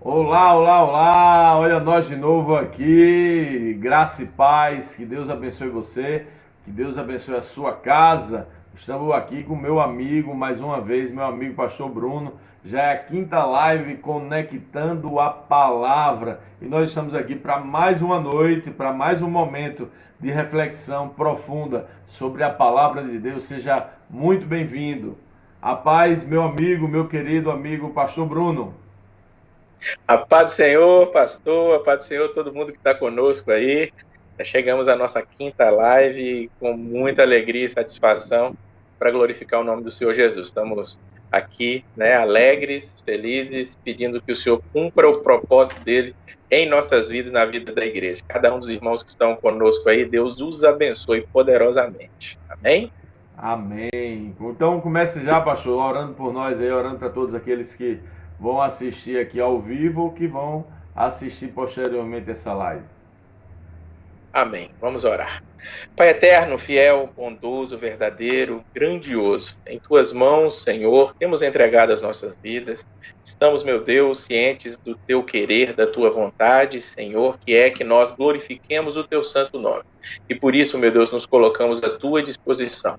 Olá, olá, olá! Olha nós de novo aqui. Graça e paz. Que Deus abençoe você. Que Deus abençoe a sua casa. Estamos aqui com meu amigo, mais uma vez, meu amigo Pastor Bruno. Já é a quinta live conectando a palavra. E nós estamos aqui para mais uma noite, para mais um momento de reflexão profunda sobre a palavra de Deus. Seja muito bem-vindo. A paz, meu amigo, meu querido amigo Pastor Bruno. A paz do Senhor, pastor, a paz do Senhor, todo mundo que está conosco aí. Já chegamos à nossa quinta live com muita alegria e satisfação para glorificar o nome do Senhor Jesus. Estamos aqui, né, alegres, felizes, pedindo que o Senhor cumpra o propósito dele em nossas vidas, na vida da igreja. Cada um dos irmãos que estão conosco aí, Deus os abençoe poderosamente. Amém? Amém. Então comece já, pastor, orando por nós aí, orando para todos aqueles que vão assistir aqui ao vivo ou que vão assistir posteriormente essa live. Amém. Vamos orar. Pai eterno, fiel, bondoso, verdadeiro, grandioso, em tuas mãos, Senhor, temos entregado as nossas vidas. Estamos, meu Deus, cientes do teu querer, da tua vontade, Senhor, que é que nós glorifiquemos o teu santo nome. E por isso, meu Deus, nos colocamos à tua disposição.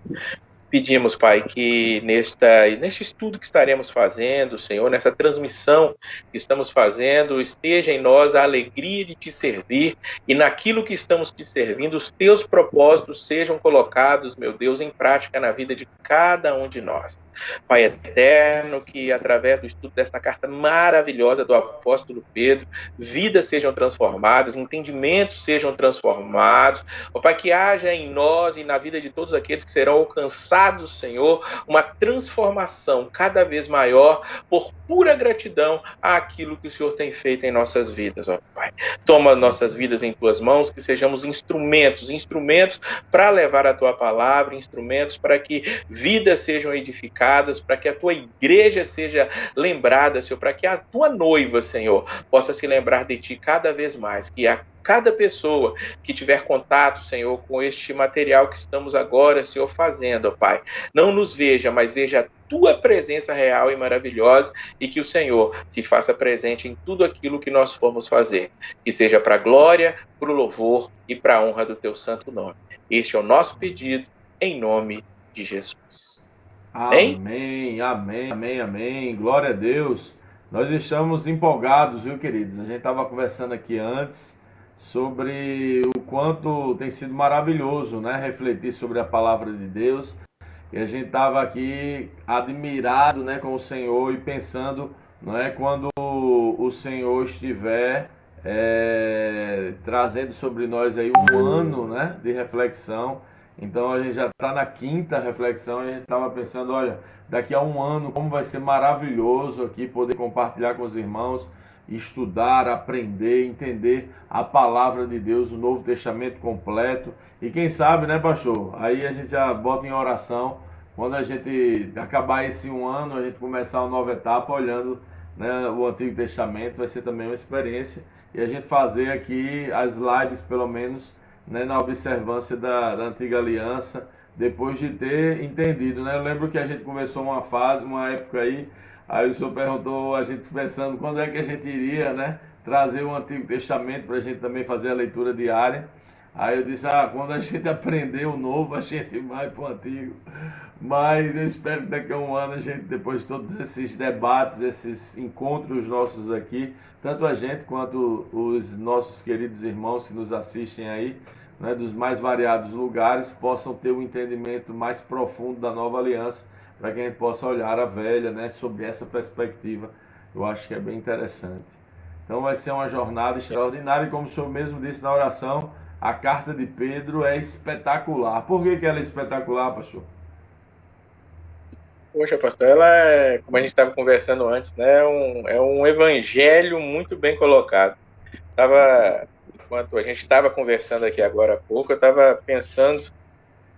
Pedimos, Pai, que neste estudo que estaremos fazendo, Senhor, nessa transmissão que estamos fazendo, esteja em nós a alegria de te servir e naquilo que estamos te servindo, os teus propósitos sejam colocados, meu Deus, em prática na vida de cada um de nós. Pai eterno, que através do estudo desta carta maravilhosa do apóstolo Pedro, vidas sejam transformadas, entendimentos sejam transformados. Ó Pai, que haja em nós e na vida de todos aqueles que serão alcançados, Senhor, uma transformação cada vez maior por pura gratidão àquilo que o Senhor tem feito em nossas vidas, ó Pai. Toma nossas vidas em tuas mãos, que sejamos instrumentos para levar a tua palavra, instrumentos para que vidas sejam edificadas, para que a tua igreja seja lembrada, Senhor, para que a tua noiva, Senhor, possa se lembrar de ti cada vez mais, que a cada pessoa que tiver contato, Senhor, com este material que estamos agora, Senhor, fazendo, ó Pai, não nos veja, mas veja a tua presença real e maravilhosa e que o Senhor se faça presente em tudo aquilo que nós formos fazer. Que seja para a glória, para o louvor e para a honra do teu santo nome. Este é o nosso pedido em nome de Jesus. Amém? Amém, amém, amém, amém. Glória a Deus. Nós estamos empolgados, viu, queridos? A gente estava conversando aqui antes sobre o quanto tem sido maravilhoso, né? Refletir sobre a palavra de Deus. E a gente estava aqui admirado, né, com o Senhor e pensando, não é, quando o Senhor estiver trazendo sobre nós aí um ano, né, de reflexão. Então a gente já está na quinta reflexão e a gente estava pensando, olha, daqui a um ano como vai ser maravilhoso aqui poder compartilhar com os irmãos, estudar, aprender, entender a palavra de Deus, o Novo Testamento completo. E quem sabe, né, pastor? Aí a gente já bota em oração, quando a gente acabar esse um ano, a gente começar uma nova etapa olhando, né, o Antigo Testamento, vai ser também uma experiência. E a gente fazer aqui as lives, pelo menos, né, na observância da Antiga Aliança, depois de ter entendido, né? Eu lembro que a gente conversou uma época aí o senhor perguntou, a gente pensando quando é que a gente iria, né, trazer o Antigo Testamento para a gente também fazer a leitura diária. Aí eu disse, quando a gente aprender o novo, a gente vai para o antigo. Mas eu espero que daqui a um ano a gente, depois de todos esses debates, esses encontros nossos aqui, tanto a gente quanto os nossos queridos irmãos que nos assistem aí, né, dos mais variados lugares, possam ter um entendimento mais profundo da nova aliança, para que a gente possa olhar a velha, né, sob essa perspectiva. Eu acho que é bem interessante. Então vai ser uma jornada extraordinária, e como o senhor mesmo disse na oração, a carta de Pedro é espetacular. Por que ela é espetacular, pastor? Poxa, pastor, ela é, como a gente estava conversando antes, né, é um evangelho muito bem colocado. Enquanto a gente estava conversando aqui agora há pouco, eu estava pensando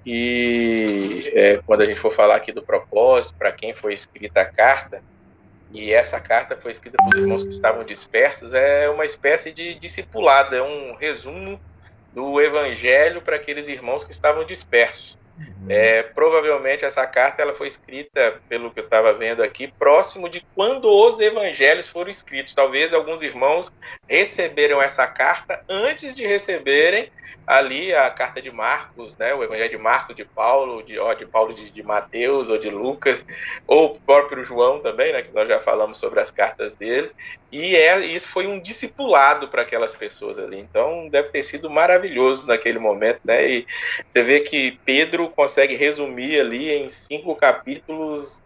que quando a gente for falar aqui do propósito, para quem foi escrita a carta, e essa carta foi escrita para os irmãos que estavam dispersos, é uma espécie de discipulado, é um resumo do evangelho para aqueles irmãos que estavam dispersos. Provavelmente essa carta ela foi escrita, pelo que eu estava vendo aqui, próximo de quando os evangelhos foram escritos. Talvez alguns irmãos receberam essa carta antes de receberem ali a carta de Marcos, né? O evangelho de Marcos, de Paulo, de Mateus ou de Lucas, ou o próprio João também, né? Que nós já falamos sobre as cartas dele. E isso foi um discipulado para aquelas pessoas ali. Então deve ter sido maravilhoso naquele momento, né? E você vê que Pedro consegue resumir ali em 5 capítulos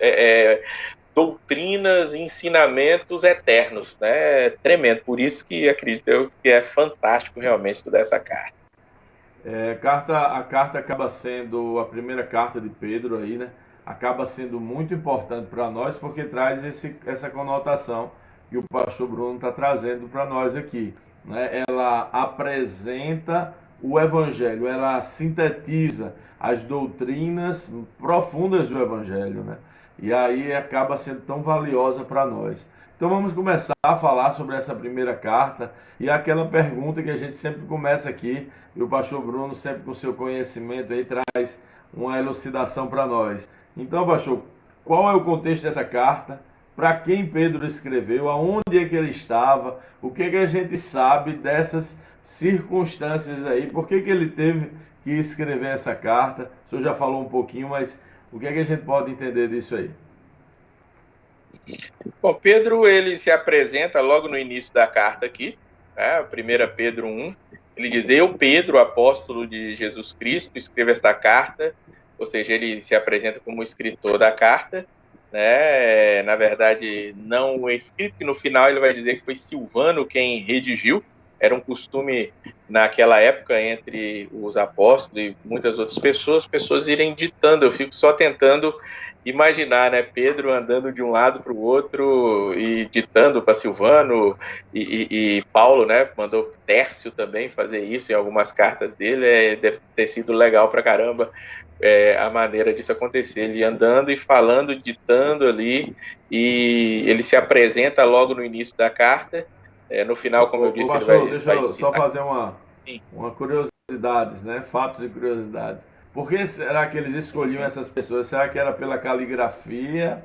doutrinas e ensinamentos eternos, né? Tremendo. Por isso que acredito eu que é fantástico realmente estudar essa carta. A carta acaba sendo a primeira carta de Pedro aí, né? Acaba sendo muito importante para nós porque traz essa conotação que o pastor Bruno está trazendo para nós aqui, né? Ela apresenta o evangelho, ela sintetiza as doutrinas profundas do evangelho, né? E aí acaba sendo tão valiosa para nós. Então vamos começar a falar sobre essa primeira carta e aquela pergunta que a gente sempre começa aqui, e o pastor Bruno sempre com seu conhecimento aí traz uma elucidação para nós. Então, pastor, qual é o contexto dessa carta? Para quem Pedro escreveu? Aonde é que ele estava? O que é que a gente sabe dessas circunstâncias aí? Por que ele teve que escrever essa carta? O senhor já falou um pouquinho, mas o que é que a gente pode entender disso aí? Bom, Pedro ele se apresenta logo no início da carta aqui, né? 1 Pedro 1, ele diz: eu, Pedro, apóstolo de Jesus Cristo, escrevo esta carta, ou seja, ele se apresenta como escritor da carta, né? Na verdade, não é escrito, que no final ele vai dizer que foi Silvano quem redigiu. Era um costume naquela época entre os apóstolos e muitas outras pessoas irem ditando. Eu fico só tentando imaginar, né, Pedro andando de um lado para o outro e ditando para Silvano, e Paulo, né, mandou Tércio também fazer isso em algumas cartas dele. Deve ter sido legal para caramba a maneira disso acontecer, ele andando e falando, ditando ali, e ele se apresenta logo no início da carta. No final, como eu disse, pastor, ele vai deixa eu citar. só fazer uma curiosidades, né? Fatos e curiosidades. Por que será que eles escolhiam essas pessoas? Será que era pela caligrafia?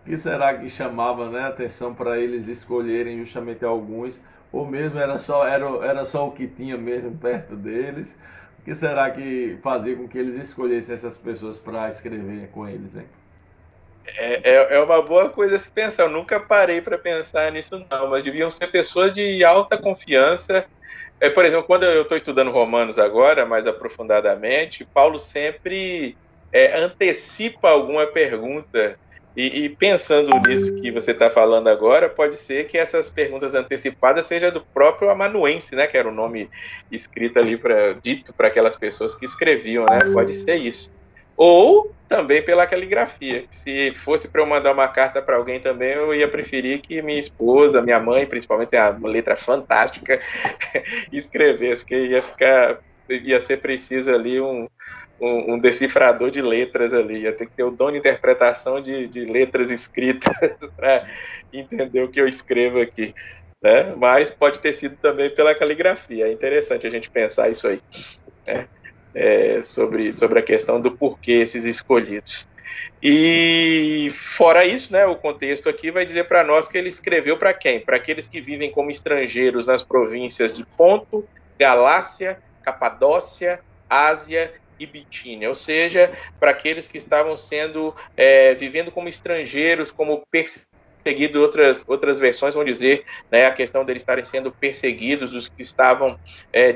O que será que chamava, né, atenção para eles escolherem justamente alguns? Ou mesmo era só o que tinha mesmo perto deles? O que será que fazia com que eles escolhessem essas pessoas para escrever com eles, hein? É uma boa coisa se pensar. Eu nunca parei para pensar nisso, não, mas deviam ser pessoas de alta confiança. Por exemplo, quando eu estou estudando Romanos agora, mais aprofundadamente, Paulo sempre antecipa alguma pergunta. E pensando nisso que você está falando agora, pode ser que essas perguntas antecipadas sejam do próprio amanuense, né? Que era o nome escrito ali, dito para aquelas pessoas que escreviam, né? Pode ser isso. Ou também pela caligrafia. Se fosse para eu mandar uma carta para alguém também, eu ia preferir que minha esposa, minha mãe, principalmente, tem uma letra fantástica, escrevesse, porque ia ser preciso ali um decifrador de letras ali, ia ter que ter o dom de interpretação de letras escritas para entender o que eu escrevo aqui, né? Mas pode ter sido também pela caligrafia. É interessante a gente pensar isso aí, né? Sobre a questão do porquê esses escolhidos. E fora isso, né, o contexto aqui vai dizer para nós que ele escreveu para quem? Para aqueles que vivem como estrangeiros nas províncias de Ponto, Galácia, Capadócia, Ásia e Bitínia, ou seja, para aqueles que estavam vivendo como estrangeiros, como perseguidos. Outras versões vão dizer, né, a questão deles estarem sendo perseguidos, dos que estavam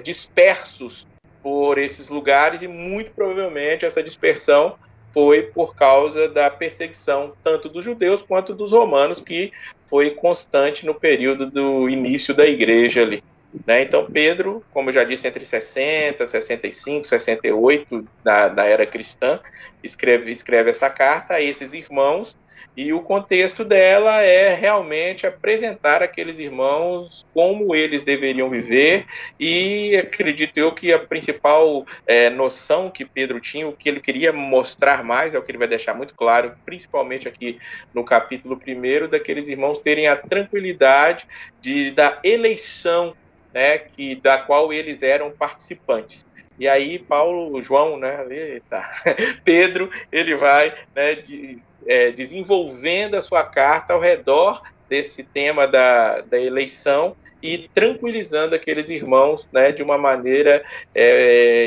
dispersos por esses lugares, e muito provavelmente essa dispersão foi por causa da perseguição tanto dos judeus quanto dos romanos, que foi constante no período do início da igreja ali, né? Então Pedro, como eu já disse, entre 60, 65, 68 da era cristã, escreve essa carta a esses irmãos. E o contexto dela é realmente apresentar aqueles irmãos como eles deveriam viver, e acredito eu que a principal noção que Pedro tinha, o que ele queria mostrar mais, é o que ele vai deixar muito claro, principalmente aqui no capítulo 1, daqueles irmãos terem a tranquilidade da eleição, né, da qual eles eram participantes. E aí João, né, Pedro, ele vai, né, desenvolvendo a sua carta ao redor desse tema da eleição e tranquilizando aqueles irmãos, né, de uma maneira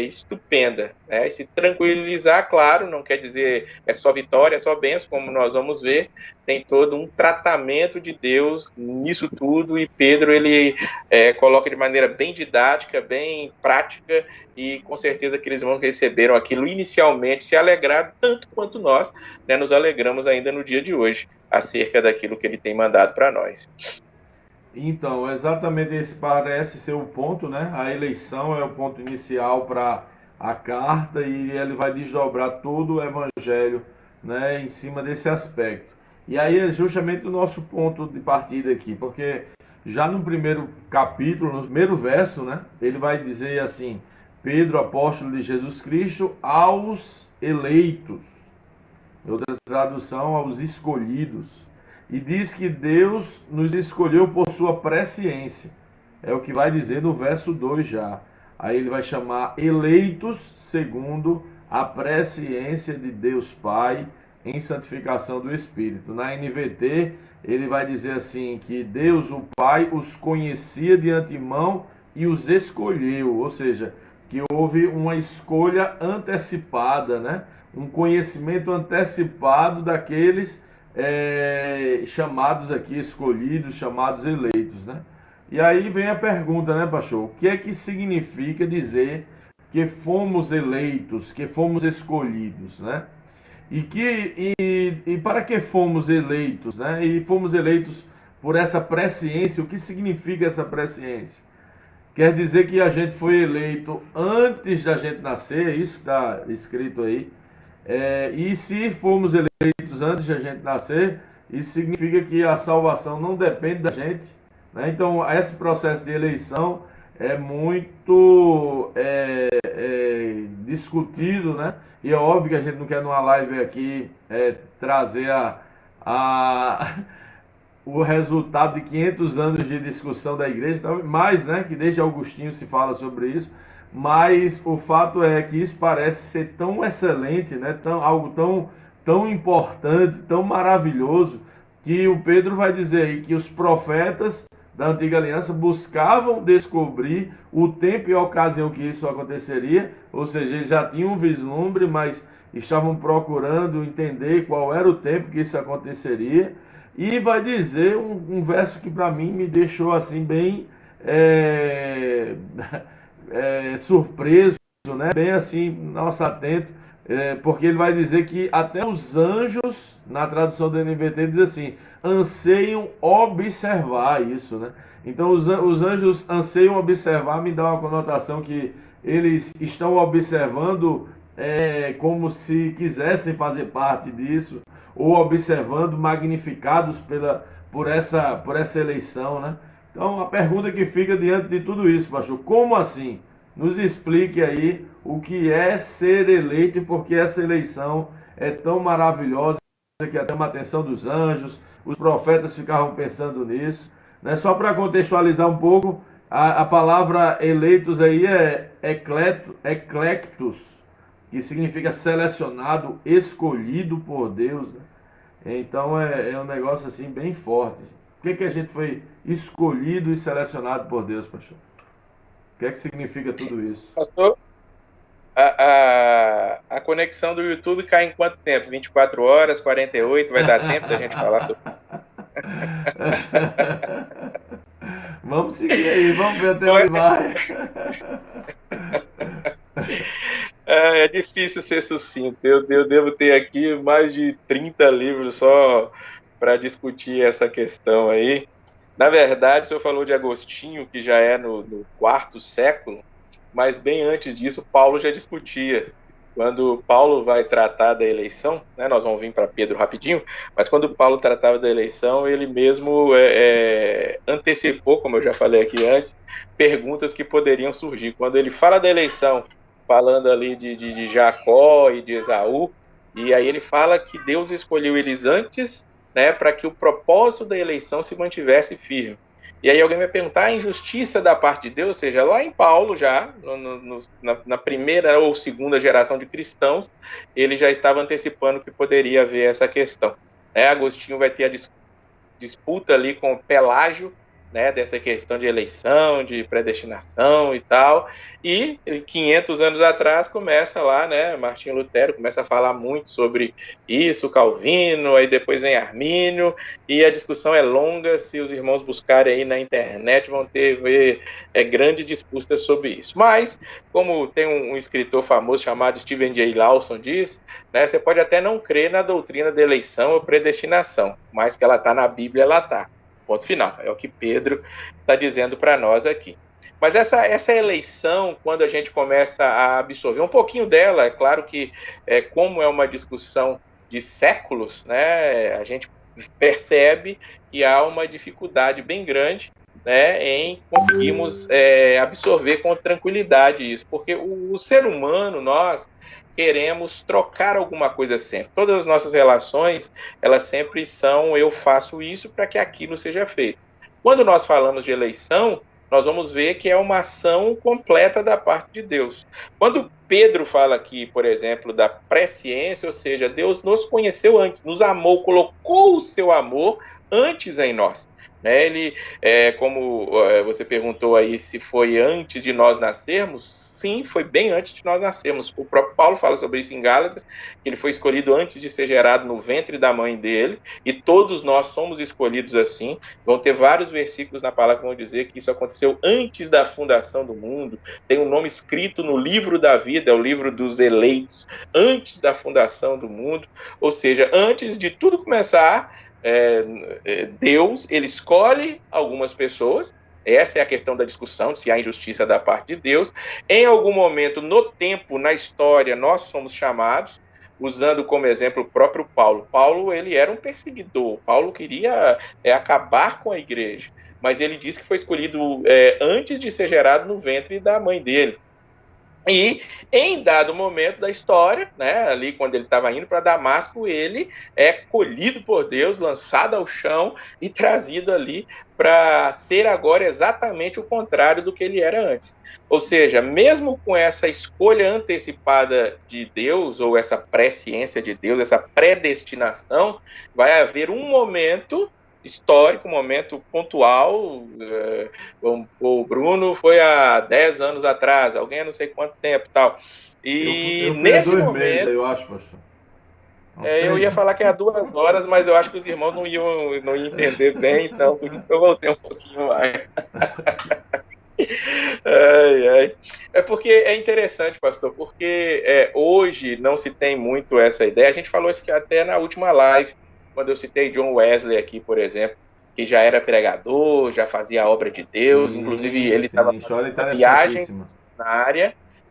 estupenda. Né? E se tranquilizar, claro, não quer dizer é só vitória, é só bênção, como nós vamos ver, tem todo um tratamento de Deus nisso tudo, e Pedro ele coloca de maneira bem didática, bem prática, e com certeza aqueles irmãos que receberam aquilo inicialmente se alegraram tanto quanto nós, né, nos alegramos ainda no dia de hoje, acerca daquilo que ele tem mandado para nós. Então, exatamente esse parece ser o ponto, né? A eleição é o ponto inicial para a carta e ele vai desdobrar todo o evangelho, né, em cima desse aspecto. E aí é justamente o nosso ponto de partida aqui, porque já no primeiro capítulo, no primeiro verso, né, ele vai dizer assim: Pedro, apóstolo de Jesus Cristo, aos eleitos. Outra tradução, aos escolhidos. E diz que Deus nos escolheu por sua presciência. É o que vai dizer no verso 2 já. Aí ele vai chamar eleitos segundo a presciência de Deus Pai em santificação do Espírito. Na NVT, ele vai dizer assim, que Deus, o Pai, os conhecia de antemão e os escolheu. Ou seja, que houve uma escolha antecipada, né? Um conhecimento antecipado daqueles chamados aqui, escolhidos, chamados eleitos, né? E aí vem a pergunta, né, pastor? O que é que significa dizer que fomos eleitos, que fomos escolhidos, né? E para que fomos eleitos, né? E fomos eleitos por essa presciência. O que significa essa presciência? Quer dizer que a gente foi eleito antes da gente nascer, é isso que está escrito aí. E se fomos eleitos antes da gente nascer, isso significa que a salvação não depende da gente, né? Então, esse processo de eleição é muito discutido, né? E é óbvio que a gente não quer numa live aqui trazer o resultado de 500 anos de discussão da igreja, mais, né, que desde Agostinho se fala sobre isso, mas o fato é que isso parece ser tão excelente, né, algo tão importante, tão maravilhoso, que o Pedro vai dizer aí que os profetas da antiga aliança buscavam descobrir o tempo e a ocasião que isso aconteceria, ou seja, eles já tinham um vislumbre, mas estavam procurando entender qual era o tempo que isso aconteceria. E vai dizer um verso que para mim me deixou assim bem surpreso, né? Bem assim, nossa, atento, porque ele vai dizer que até os anjos, na tradução do NVT, diz assim, anseiam observar isso, né? Então os anjos anseiam observar, me dá uma conotação que eles estão observando como se quisessem fazer parte disso, ou observando, magnificados por essa eleição, né? Então a pergunta que fica diante de tudo isso, pastor, como assim? Nos explique aí o que é ser eleito e por que essa eleição é tão maravilhosa, que até uma atenção dos anjos, os profetas ficavam pensando nisso, né? Só para contextualizar um pouco, a palavra eleitos aí é eclectos, que significa selecionado, escolhido por Deus, né? Então é um negócio assim bem forte. Por que a gente foi escolhido e selecionado por Deus, pastor? O que é que significa tudo isso? Pastor, a conexão do YouTube cai em quanto tempo? 24 horas, 48? Vai dar tempo da gente falar sobre isso? Vamos seguir aí, vamos ver até onde vai. É difícil ser sucinto. Eu devo ter aqui mais de 30 livros só para discutir essa questão aí. Na verdade, o senhor falou de Agostinho, que já é no quarto século, mas bem antes disso, Paulo já discutia. Quando Paulo vai tratar da eleição, né, nós vamos vir para Pedro rapidinho, mas quando Paulo tratava da eleição, ele mesmo antecipou, como eu já falei aqui antes, perguntas que poderiam surgir. Quando ele fala da eleição, falando ali de Jacó e de Esaú, e aí ele fala que Deus escolheu eles antes, né, para que o propósito da eleição se mantivesse firme. E aí alguém vai perguntar a injustiça da parte de Deus, ou seja, lá em Paulo já, na primeira ou segunda geração de cristãos, ele já estava antecipando que poderia haver essa questão. Agostinho vai ter a disputa ali com Pelágio, né, dessa questão de eleição, de predestinação e tal, e 500 anos atrás começa lá, né, Martinho Lutero começa a falar muito sobre isso, Calvino, aí depois vem Armínio, e a discussão é longa, se os irmãos buscarem aí na internet vão ver grandes disputas sobre isso. Mas, como tem um escritor famoso chamado Stephen J. Lawson diz, né, você pode até não crer na doutrina da eleição ou predestinação, mas que ela está na Bíblia, ela está. Ponto final. É o que Pedro está dizendo para nós aqui. Mas essa eleição, quando a gente começa a absorver um pouquinho dela, é claro que, como é uma discussão de séculos, né, a gente percebe que há uma dificuldade bem grande, né, em conseguirmos absorver com tranquilidade isso, porque o ser humano, nós queremos trocar alguma coisa sempre. Todas as nossas relações, elas sempre são eu faço isso para que aquilo seja feito. Quando nós falamos de eleição, nós vamos ver que é uma ação completa da parte de Deus. Quando Pedro fala aqui, por exemplo, da presciência, ou seja, Deus nos conheceu antes, nos amou, colocou o seu amor antes em nós. Ele, como você perguntou aí se foi antes de nós nascermos, sim, foi bem antes de nós nascermos. O próprio Paulo fala sobre isso em Gálatas, que ele foi escolhido antes de ser gerado no ventre da mãe dele, e todos nós somos escolhidos assim. Vão ter vários versículos na palavra que vão dizer que isso aconteceu antes da fundação do mundo. Tem um nome escrito no livro da vida, é o livro dos eleitos, antes da fundação do mundo. Ou seja, antes de tudo começar, Deus, ele escolhe algumas pessoas. Essa é a questão da discussão, se há injustiça da parte de Deus. Em algum momento, no tempo, na história, nós somos chamados, usando como exemplo o próprio Paulo. Paulo, ele era um perseguidor. Paulo queria acabar com a igreja, mas ele disse que foi escolhido antes de ser gerado no ventre da mãe dele. E, em dado momento da história, né, ali quando ele estava indo para Damasco, ele é colhido por Deus, lançado ao chão e trazido ali para ser agora exatamente o contrário do que ele era antes. Ou seja, mesmo com essa escolha antecipada de Deus, ou essa presciência de Deus, essa predestinação, vai haver um momento histórico, um momento pontual. O Bruno foi há 10 anos atrás, alguém há não sei quanto tempo tal. E eu fui nesse há 2 momento, meses, eu acho, pastor. eu ia falar que é há 2 horas, mas eu acho que os irmãos não iam entender bem, então por isso que eu voltei um pouquinho mais. É porque é interessante, pastor, porque hoje não se tem muito essa ideia. A gente falou isso até na última live, quando eu citei John Wesley aqui, por exemplo, que já era pregador, já fazia a obra de Deus, inclusive ele estava fazendo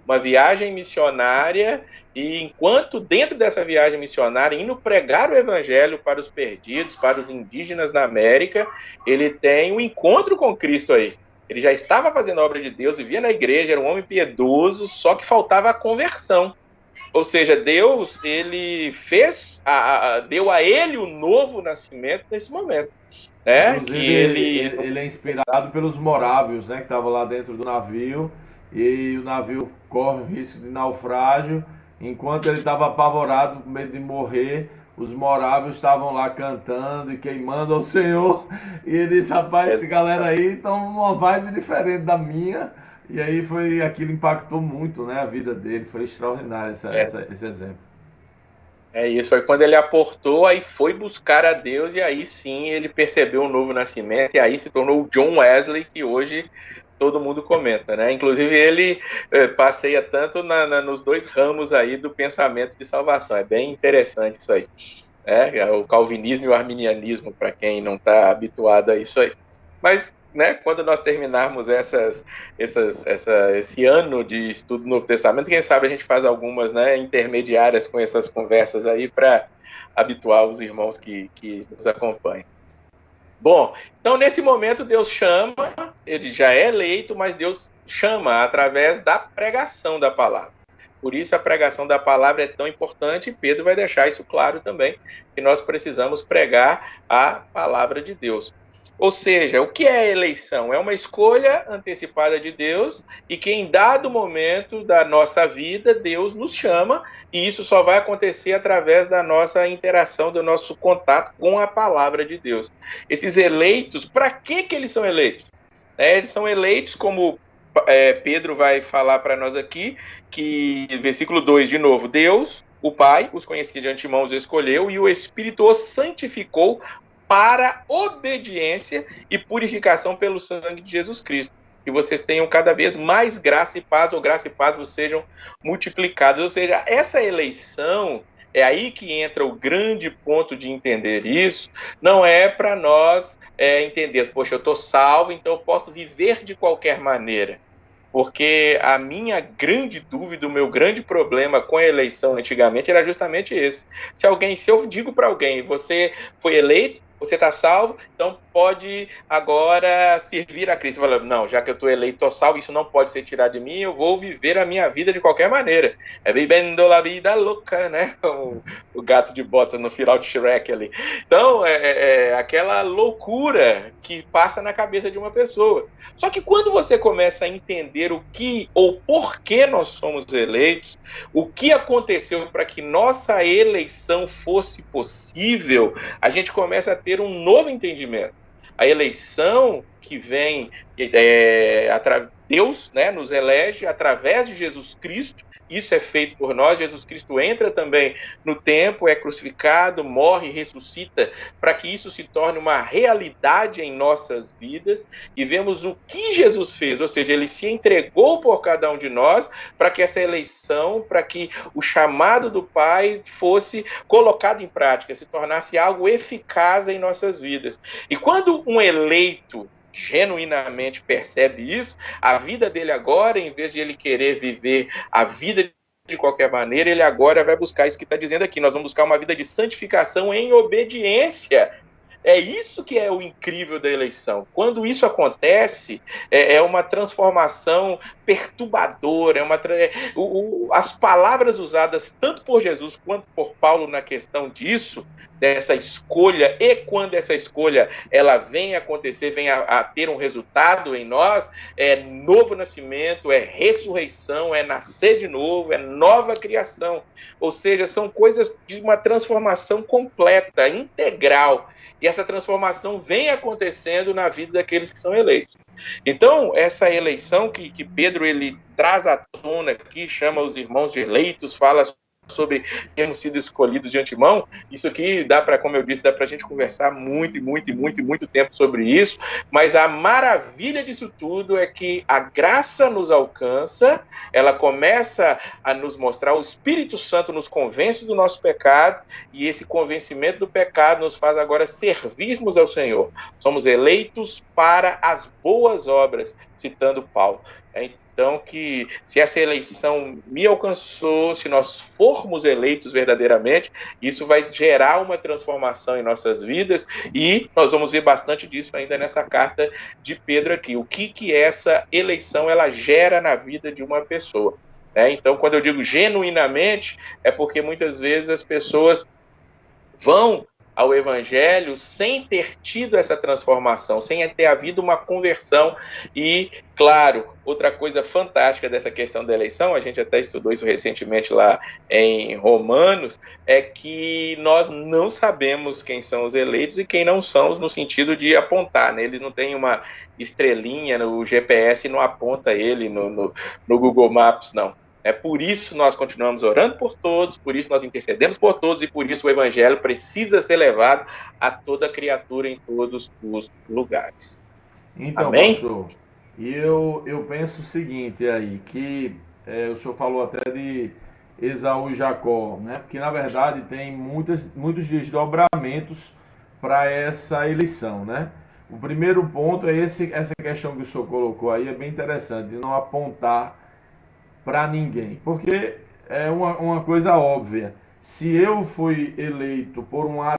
uma viagem missionária, e enquanto dentro dessa viagem missionária, indo pregar o evangelho para os perdidos, para os indígenas na América, ele tem um encontro com Cristo aí. Ele já estava fazendo a obra de Deus, vivia na igreja, era um homem piedoso, só que faltava a conversão. Ou seja, Deus, ele deu a ele o novo nascimento nesse momento. Né? Inclusive, que ele é inspirado pelos morávios, né, que estavam lá dentro do navio, e o navio corre o risco de naufrágio. Enquanto ele estava apavorado, com medo de morrer, os morávios estavam lá cantando e queimando ao Senhor. E ele disse, rapaz, essa galera aí estão numa vibe diferente da minha. E aí aquilo impactou muito, né, a vida dele. Foi extraordinário esse exemplo. É isso, foi quando ele aportou, aí foi buscar a Deus, e aí sim ele percebeu um novo nascimento, e aí se tornou o John Wesley, que hoje todo mundo comenta, né? Inclusive ele passeia tanto nos 2 ramos aí do pensamento de salvação. É bem interessante isso aí. O calvinismo e o arminianismo, para quem não está habituado a isso aí. Mas, né, quando nós terminarmos esse ano de estudo do Novo Testamento, quem sabe a gente faz algumas, né, intermediárias com essas conversas aí para habituar os irmãos que nos acompanham. Bom, então nesse momento Deus chama, ele já é eleito, mas Deus chama através da pregação da palavra. Por isso a pregação da palavra é tão importante, e Pedro vai deixar isso claro também, que nós precisamos pregar a palavra de Deus. Ou seja, o que é a eleição? É uma escolha antecipada de Deus e que em dado momento da nossa vida, Deus nos chama, e isso só vai acontecer através da nossa interação, do nosso contato com a palavra de Deus. Esses eleitos, para que eles são eleitos? Eles são eleitos, como Pedro vai falar para nós aqui, que versículo 2 de novo, Deus, o Pai, os conhecia de antemão, os escolheu, e o Espírito os santificou para obediência e purificação pelo sangue de Jesus Cristo. Que vocês tenham cada vez mais graça e paz, ou graça e paz vos sejam multiplicados. Ou seja, essa eleição, é aí que entra o grande ponto de entender isso, não é para nós entender, poxa, eu estou salvo, então eu posso viver de qualquer maneira. Porque a minha grande dúvida, o meu grande problema com a eleição antigamente era justamente esse. Se eu digo para alguém, você foi eleito, você está salvo, então pode agora servir a Cristo. Fala, não, já que eu estou eleito, estou salvo, isso não pode ser tirado de mim, eu vou viver a minha vida de qualquer maneira. É vivendo la vida louca, né? O gato de botas no final de Shrek ali. Então, é aquela loucura que passa na cabeça de uma pessoa. Só que quando você começa a entender o que ou por que nós somos eleitos, o que aconteceu para que nossa eleição fosse possível, a gente começa a ter um novo entendimento. A eleição que vem, Deus, né, nos elege através de Jesus Cristo. Isso é feito por nós. Jesus Cristo entra também no tempo, é crucificado, morre, ressuscita, para que isso se torne uma realidade em nossas vidas. E vemos o que Jesus fez, ou seja, ele se entregou por cada um de nós, para que essa eleição, para que o chamado do Pai fosse colocado em prática, se tornasse algo eficaz em nossas vidas. E quando um eleito genuinamente percebe isso, a vida dele agora, em vez de ele querer viver a vida de qualquer maneira, ele agora vai buscar isso que está dizendo aqui, nós vamos buscar uma vida de santificação em obediência. É isso que é o incrível da eleição. Quando isso acontece, é uma transformação perturbadora, as palavras usadas tanto por Jesus quanto por Paulo na questão disso, dessa escolha, e quando essa escolha ela vem acontecer, vem a ter um resultado em nós, é novo nascimento, é ressurreição, é nascer de novo, é nova criação. Ou seja, são coisas de uma transformação completa, integral. E essa transformação vem acontecendo na vida daqueles que são eleitos. Então, essa eleição que Pedro ele traz à tona aqui, chama os irmãos de eleitos, fala sobre termos sido escolhidos de antemão, isso aqui dá para, como eu disse, dá para a gente conversar muito tempo sobre isso, mas a maravilha disso tudo é que a graça nos alcança, ela começa a nos mostrar, o Espírito Santo nos convence do nosso pecado, e esse convencimento do pecado nos faz agora servirmos ao Senhor. Somos eleitos para as boas obras, citando Paulo. Então, que se essa eleição me alcançou, se nós formos eleitos verdadeiramente, isso vai gerar uma transformação em nossas vidas, e nós vamos ver bastante disso ainda nessa carta de Pedro aqui. O que essa eleição ela gera na vida de uma pessoa. Então, quando eu digo genuinamente, é porque muitas vezes as pessoas vão ao Evangelho sem ter tido essa transformação, sem ter havido uma conversão. E, claro, outra coisa fantástica dessa questão da eleição, a gente até estudou isso recentemente lá em Romanos, é que nós não sabemos quem são os eleitos e quem não são, no sentido de apontar, né? Eles não têm uma estrelinha, no GPS não aponta ele no Google Maps, não. Por isso nós continuamos orando por todos, por isso nós intercedemos por todos, e por isso o Evangelho precisa ser levado a toda criatura em todos os lugares. Então, Amém? pastor, e eu penso o seguinte aí, que o senhor falou até de Esaú e Jacó, né? Porque na verdade tem muitos desdobramentos para essa eleição, né? O primeiro ponto é essa questão que o senhor colocou aí, é bem interessante, de não apontar para ninguém, porque é uma coisa óbvia. Se eu fui eleito por uma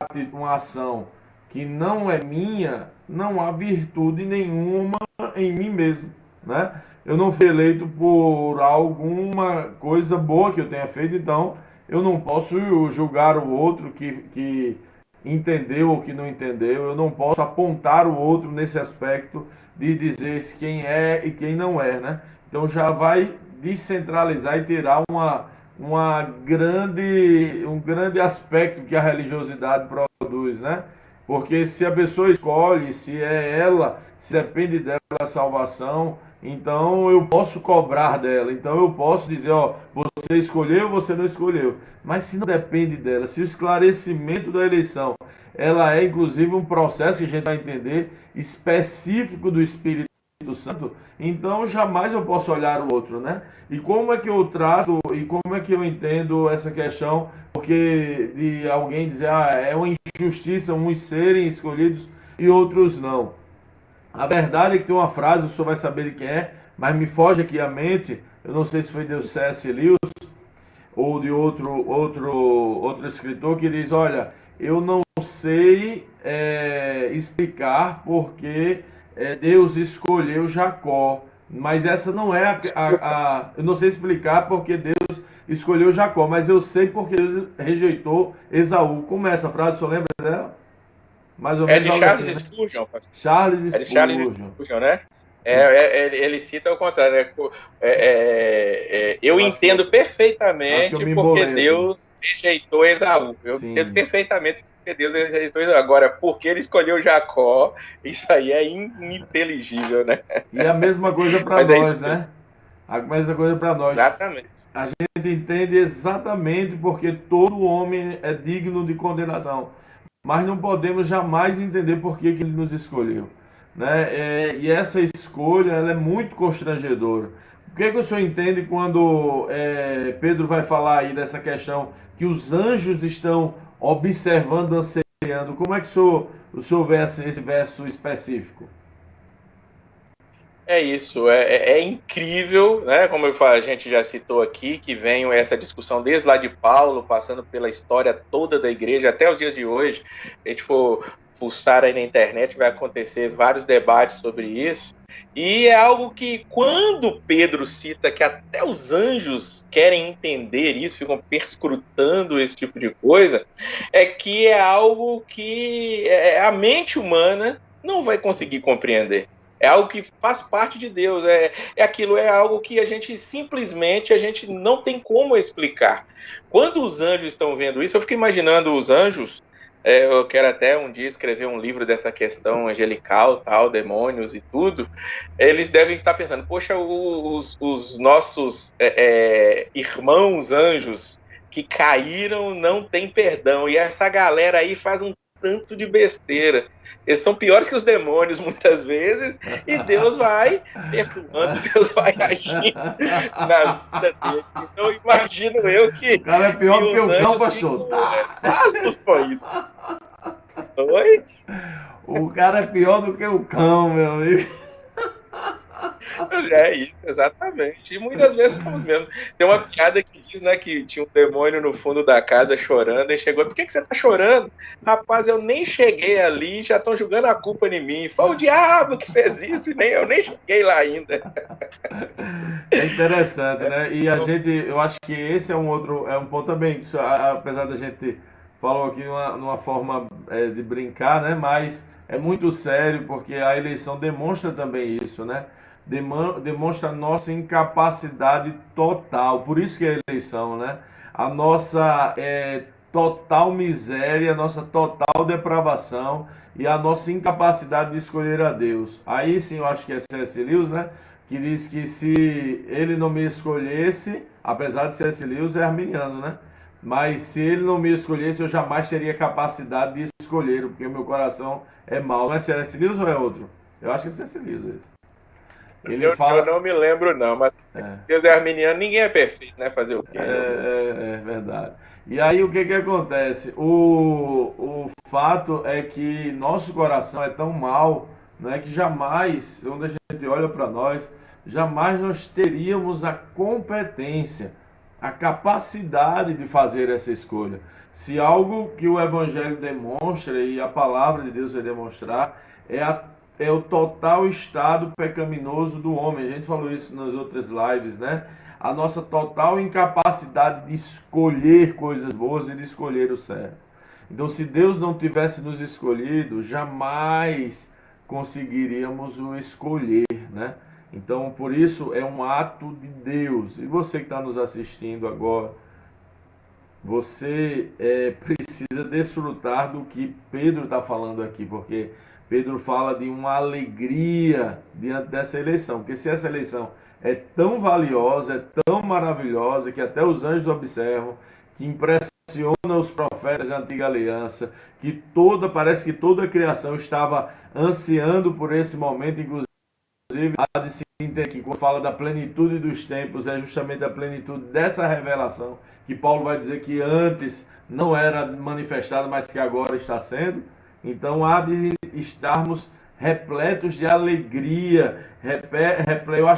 ação que não é minha, não há virtude nenhuma em mim mesmo, né? Eu não fui eleito por alguma coisa boa que eu tenha feito, então eu não posso julgar o outro que entendeu ou que não entendeu, eu não posso apontar o outro nesse aspecto de dizer quem é e quem não é, né? Então já vai descentralizar e tirar um grande aspecto que a religiosidade produz, né? Porque se a pessoa escolhe, se é ela, se depende dela a salvação, então eu posso cobrar dela. Então eu posso dizer, ó, você escolheu, você não escolheu. Mas se não depende dela, se o esclarecimento da eleição, ela é inclusive um processo que a gente vai entender específico do Espírito Santo, então jamais eu posso olhar o outro, né? E como é que eu trato e como é que eu entendo essa questão? Porque de alguém dizer, é uma injustiça uns serem escolhidos e outros não. A verdade é que tem uma frase, o senhor vai saber de quem é, mas me foge aqui a mente, eu não sei se foi de C.S. Lewis ou de outro escritor que diz, olha, eu não sei explicar porque Deus escolheu Jacó, mas essa não é eu não sei explicar porque Deus escolheu Jacó, mas eu sei porque Deus rejeitou Esaú. Como é essa frase, o senhor lembra dela? Mais ou É menos de algo Charles assim, né? Spurgeon, pastor. Charles É de Charles Spurgeon. Spurgeon, né? Ele cita o contrário, né? Eu Eu entendo acho que eu perfeitamente me porque embolei aqui. Deus rejeitou Esaú. Eu entendo Sim. perfeitamente porque Deus rejeitou Esaú. Agora, porque ele escolheu Jacó, isso aí é ininteligível, né? E a mesma coisa para Mas é isso nós, mesmo. né? A mesma coisa para nós. Exatamente. A gente entende exatamente porque todo homem é digno de condenação, mas não podemos jamais entender por que ele nos escolheu, né? E essa escolha ela é muito constrangedora. O que, que o senhor entende quando Pedro vai falar aí dessa questão que os anjos estão observando, ansiando? Como é que o senhor vê esse verso específico? É isso, é incrível, né? Como a gente já citou aqui, que vem essa discussão desde lá de Paulo, passando pela história toda da igreja até os dias de hoje. Se a gente for pulsar aí na internet, vai acontecer vários debates sobre isso. E é algo que, quando Pedro cita que até os anjos querem entender isso, ficam perscrutando esse tipo de coisa, é que é algo que a mente humana não vai conseguir compreender. É algo que faz parte de Deus, é algo que a gente simplesmente não tem como explicar. Quando os anjos estão vendo isso, eu fico imaginando os anjos, eu quero até um dia escrever um livro dessa questão angelical, tal, demônios e tudo, eles devem estar pensando, poxa, os nossos irmãos anjos que caíram não têm perdão, e essa galera aí faz um tanto de besteira. Eles são piores que os demônios, muitas vezes, e Deus vai perdoando, Deus vai agindo na vida deles. Então, imagino eu O cara é pior que do que os o cão, anjos pastor. ficam pasmos com isso. Oi? O cara é pior do que o cão, meu amigo. É isso, exatamente. E muitas vezes somos mesmo. Tem uma piada que diz, né, que tinha um demônio no fundo da casa chorando, e chegou, por que você tá chorando? Rapaz, eu nem cheguei ali, já estão jogando a culpa em mim. Foi o diabo que fez isso, e eu nem cheguei lá ainda. É interessante, né? E eu acho que esse é um ponto também, apesar da gente falou aqui numa forma de brincar, né? Mas é muito sério porque a eleição demonstra também isso, né? Demonstra a nossa incapacidade total. Por isso que é a eleição, né? A nossa total miséria, a nossa total depravação e a nossa incapacidade de escolher a Deus. Aí sim eu acho que é C.S. Lewis, né? Que diz que se ele não me escolhesse, apesar de C.S. Lewis é arminiano, né? Mas se ele não me escolhesse, eu jamais teria capacidade de escolher, porque o meu coração é mau. Não é C.S. Lewis ou é outro? Eu acho que é C.S. Lewis esse. Ele Eu fala. não me lembro, não, mas Deus é arminiano, ninguém é perfeito, né? Fazer o quê? É verdade. E aí o que que acontece? O fato é que nosso coração é tão mau, né, que jamais, quando a gente olha para nós, jamais nós teríamos a competência, a capacidade de fazer essa escolha. Se algo que o Evangelho demonstra e a palavra de Deus vai demonstrar é o total estado pecaminoso do homem. A gente falou isso nas outras lives, né? A nossa total incapacidade de escolher coisas boas e de escolher o certo. Então, se Deus não tivesse nos escolhido, jamais conseguiríamos o escolher, né? Então, por isso, é um ato de Deus. E você que está nos assistindo agora, você precisa desfrutar do que Pedro está falando aqui, porque Pedro fala de uma alegria diante dessa eleição, porque se essa eleição é tão valiosa, é tão maravilhosa, que até os anjos observam, que impressiona os profetas da antiga aliança, que parece que toda a criação estava ansiando por esse momento, inclusive há de se entender que quando fala da plenitude dos tempos, é justamente a plenitude dessa revelação, que Paulo vai dizer que antes não era manifestada, mas que agora está sendo. Então há de estarmos repletos de alegria.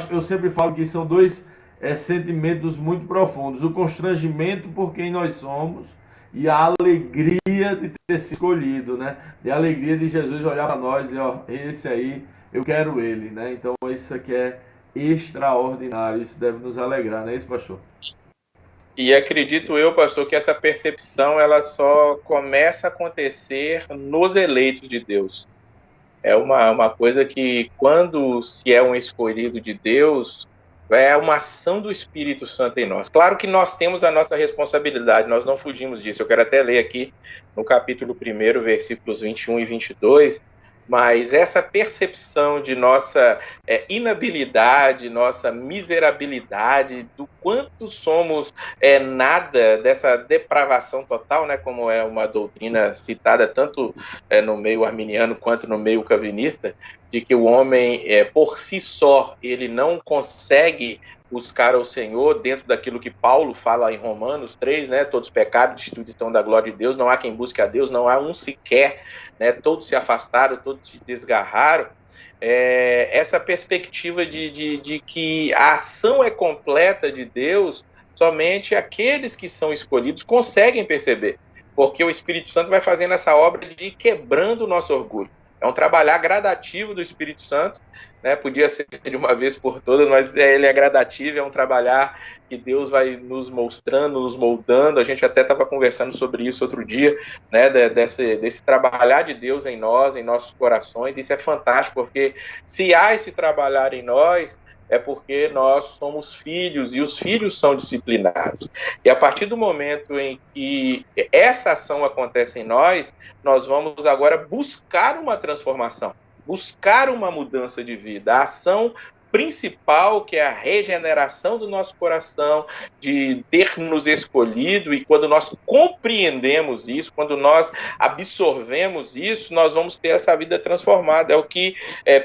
Eu sempre falo que são dois sentimentos muito profundos: o constrangimento por quem nós somos e a alegria de ter sido escolhido, né? E a alegria de Jesus olhar para nós e ó, esse aí, eu quero ele, né? Então isso aqui é extraordinário, isso deve nos alegrar, não é isso, pastor? E acredito eu, pastor, que essa percepção ela só começa a acontecer nos eleitos de Deus. É uma coisa que, quando se é um escolhido de Deus, é uma ação do Espírito Santo em nós. Claro que nós temos a nossa responsabilidade, nós não fugimos disso. Eu quero até ler aqui no capítulo 1, versículos 21 e 22, mas essa percepção de nossa inabilidade, nossa miserabilidade, do quanto somos nada, dessa depravação total, né, como é uma doutrina citada tanto no meio arminiano quanto no meio calvinista, de que o homem, por si só, ele não consegue buscar ao Senhor dentro daquilo que Paulo fala em Romanos 3, né? Todos pecaram, destituídos estão da glória de Deus, não há quem busque a Deus, não há um sequer, né? Todos se afastaram, todos se desgarraram. Essa perspectiva de que a ação é completa de Deus, somente aqueles que são escolhidos conseguem perceber, porque o Espírito Santo vai fazendo essa obra de quebrando o nosso orgulho. É um trabalhar gradativo do Espírito Santo, né? Podia ser de uma vez por todas, mas ele é gradativo, é um trabalhar que Deus vai nos mostrando, nos moldando. A gente até estava conversando sobre isso outro dia, né? Desse trabalhar de Deus em nós, em nossos corações. Isso é fantástico, porque se há esse trabalhar em nós, é porque nós somos filhos e os filhos são disciplinados. E a partir do momento em que essa ação acontece em nós, nós vamos agora buscar uma transformação, buscar uma mudança de vida. A ação principal, que é a regeneração do nosso coração, de ter nos escolhido, e quando nós compreendemos isso, quando nós absorvemos isso, nós vamos ter essa vida transformada. É o que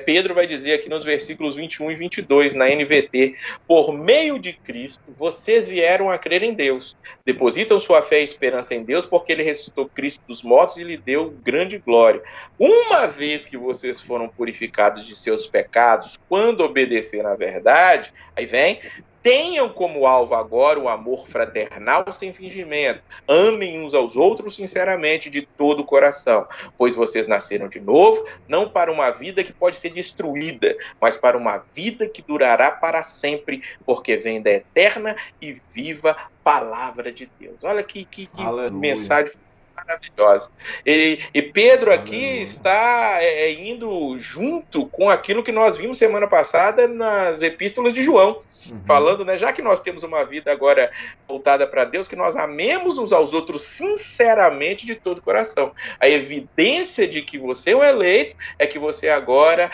Pedro vai dizer aqui nos versículos 21 e 22, na NVT. Por meio de Cristo, vocês vieram a crer em Deus. Depositam sua fé e esperança em Deus, porque ele ressuscitou Cristo dos mortos e lhe deu grande glória. Uma vez que vocês foram purificados de seus pecados, quando obedeceram à verdade, aí vem, tenham como alvo agora o amor fraternal sem fingimento. Amem uns aos outros sinceramente, de todo o coração, pois vocês nasceram de novo, não para uma vida que pode ser destruída, mas para uma vida que durará para sempre, porque vem da eterna e viva palavra de Deus. Olha que mensagem maravilhosa. E Pedro aqui está indo junto com aquilo que nós vimos semana passada nas epístolas de João, falando, né, já que nós temos uma vida agora voltada para Deus, que nós amemos uns aos outros sinceramente de todo o coração. A evidência de que você é um eleito é que você agora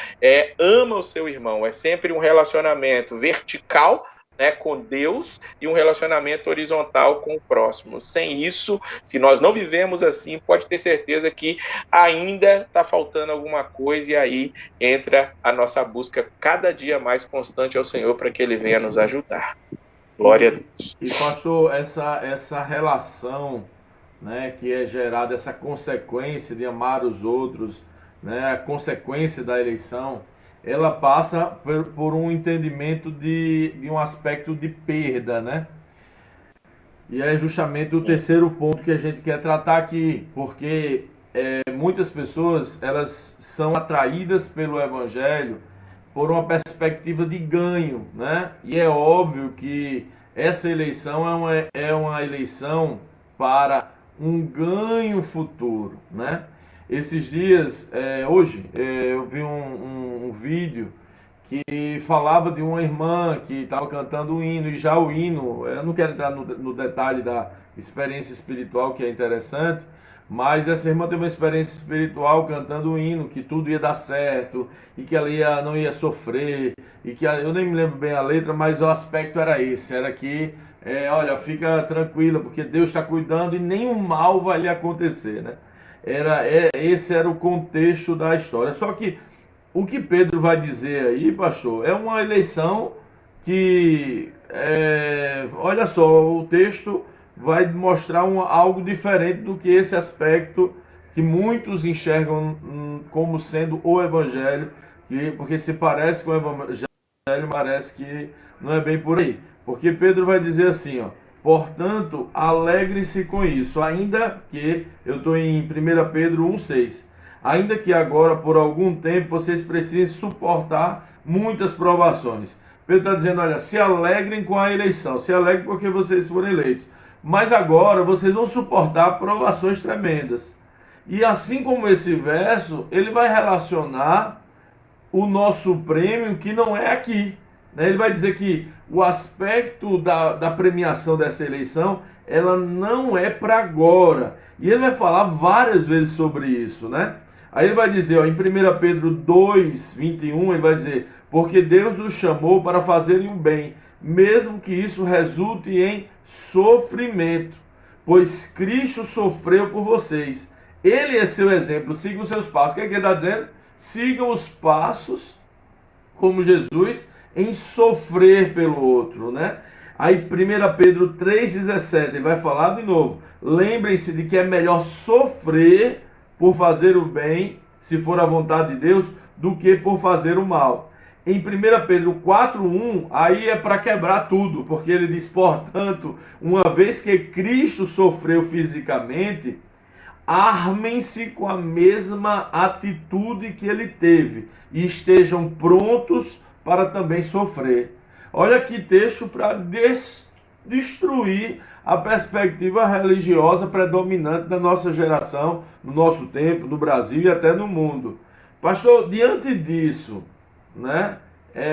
ama o seu irmão. É sempre um relacionamento vertical, né, com Deus, e um relacionamento horizontal com o próximo. Sem isso, se nós não vivemos assim, pode ter certeza que ainda está faltando alguma coisa, e aí entra a nossa busca cada dia mais constante ao Senhor para que Ele venha nos ajudar. Glória a Deus. E pastor, essa relação, né, que é gerada, essa consequência de amar os outros, né, a consequência da eleição, ela passa por um entendimento de um aspecto de perda, né? E é justamente o terceiro ponto que a gente quer tratar aqui, porque muitas pessoas, elas são atraídas pelo Evangelho por uma perspectiva de ganho, né? E é óbvio que essa eleição é uma eleição para um ganho futuro, né? Esses dias, hoje, eu vi um vídeo que falava de uma irmã que estava cantando o hino, e já o hino, eu não quero entrar no detalhe da experiência espiritual, que é interessante, mas essa irmã teve uma experiência espiritual cantando o hino, que tudo ia dar certo, e que ela não ia sofrer, e que eu nem me lembro bem a letra, mas o aspecto era esse, era que, olha, fica tranquila, porque Deus está cuidando e nenhum mal vai lhe acontecer, né? Esse era o contexto da história. Só que o que Pedro vai dizer aí, pastor, é uma eleição que, olha só, o texto vai mostrar algo diferente do que esse aspecto que muitos enxergam como sendo o evangelho, porque se parece com o evangelho, parece que não é bem por aí. Porque Pedro vai dizer assim, ó, portanto, alegrem-se com isso, ainda que, eu estou em 1 Pedro 1,6, ainda que agora, por algum tempo, vocês precisem suportar muitas provações. Pedro está dizendo, olha, se alegrem com a eleição, se alegrem porque vocês foram eleitos. Mas agora vocês vão suportar provações tremendas. E assim como esse verso, ele vai relacionar o nosso prêmio que não é aqui. Né? Ele vai dizer que o aspecto da premiação dessa eleição, ela não é para agora. E ele vai falar várias vezes sobre isso, né? Aí ele vai dizer, ó, em 1 Pedro 2, 21, ele vai dizer, porque Deus os chamou para fazerem o bem, mesmo que isso resulte em sofrimento, pois Cristo sofreu por vocês. Ele é seu exemplo, sigam os seus passos. O que é que ele está dizendo? Sigam os passos, como Jesus, em sofrer pelo outro, né? Aí 1 Pedro 3,17, ele vai falar de novo. Lembrem-se de que é melhor sofrer por fazer o bem, se for a vontade de Deus, do que por fazer o mal. Em 1 Pedro 4,1, aí é para quebrar tudo, porque ele diz, portanto, uma vez que Cristo sofreu fisicamente, armem-se com a mesma atitude que ele teve e estejam prontos para também sofrer. Olha que texto para destruir a perspectiva religiosa predominante da nossa geração, no nosso tempo, no Brasil e até no mundo. Pastor, diante disso, né,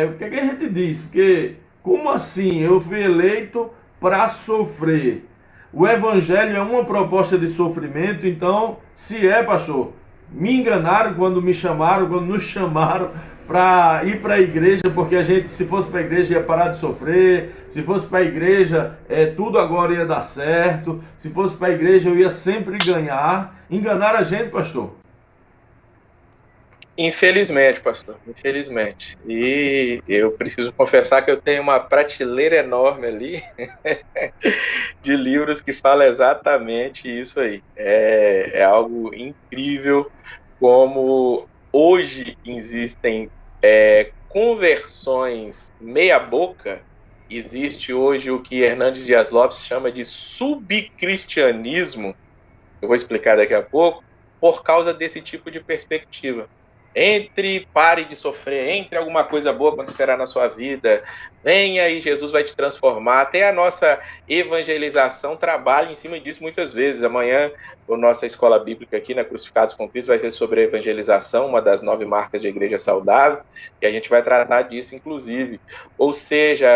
o que é que a gente diz? Porque, como assim eu fui eleito para sofrer? O evangelho é uma proposta de sofrimento, então, se é, pastor, me enganaram quando me chamaram, quando nos chamaram para ir para a igreja, porque a gente, se fosse para a igreja, ia parar de sofrer, se fosse para a igreja, tudo agora ia dar certo, se fosse para a igreja, eu ia sempre ganhar. Enganaram a gente, pastor? Infelizmente, pastor, infelizmente. E eu preciso confessar que eu tenho uma prateleira enorme ali de livros que fala exatamente isso aí. É algo incrível como hoje existem conversões meia boca. Existe hoje o que Hernandes Dias Lopes chama de subcristianismo, eu vou explicar daqui a pouco, por causa desse tipo de perspectiva. Pare de sofrer, entre alguma coisa boa acontecerá na sua vida, venha e Jesus vai te transformar. Até a nossa evangelização trabalha em cima disso muitas vezes. Amanhã, a nossa escola bíblica aqui na Crucificados com Cristo vai ser sobre a evangelização, uma das 9 marcas de igreja saudável, e a gente vai tratar disso, inclusive. Ou seja,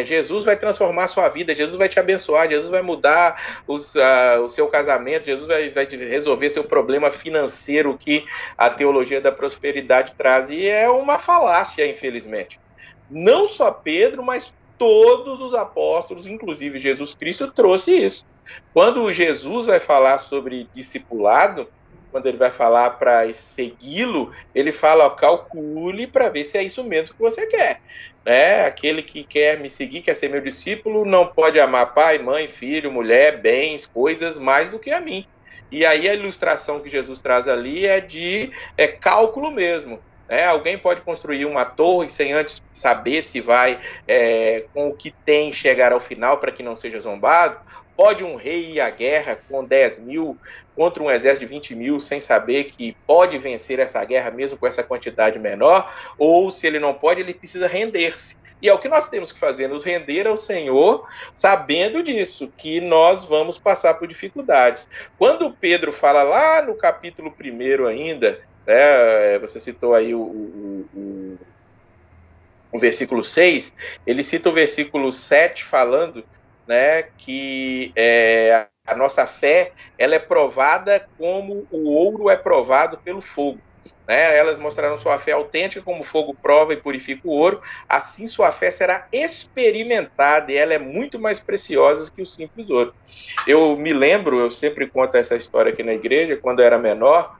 Jesus vai transformar a sua vida, Jesus vai te abençoar, Jesus vai mudar o seu casamento, Jesus vai resolver seu problema financeiro que a teologia da prosperidade traz, e é uma falácia, infelizmente. Não só Pedro, mas todos os apóstolos, inclusive Jesus Cristo, trouxe isso. Quando Jesus vai falar sobre discipulado, quando ele vai falar para segui-lo, ele fala, calcule para ver se é isso mesmo que você quer. Aquele que quer me seguir, quer ser meu discípulo, não pode amar pai, mãe, filho, mulher, bens, coisas mais do que a mim. E aí a ilustração que Jesus traz ali é de cálculo mesmo. Alguém pode construir uma torre sem antes saber se vai, com o que tem, chegar ao final para que não seja zombado? Pode um rei ir à guerra com 10 mil contra um exército de 20 mil sem saber que pode vencer essa guerra mesmo com essa quantidade menor? Ou se ele não pode, ele precisa render-se. E é o que nós temos que fazer, nos render ao Senhor, sabendo disso, que nós vamos passar por dificuldades. Quando Pedro fala lá no capítulo 1 ainda, né, você citou aí o versículo 6, ele cita o versículo 7 falando, né, que a nossa fé ela é provada como o ouro é provado pelo fogo. Né? Elas mostraram sua fé autêntica como o fogo prova e purifica o ouro, assim sua fé será experimentada e ela é muito mais preciosa que o simples ouro. Eu me lembro, eu sempre conto essa história aqui na igreja, quando eu era menor,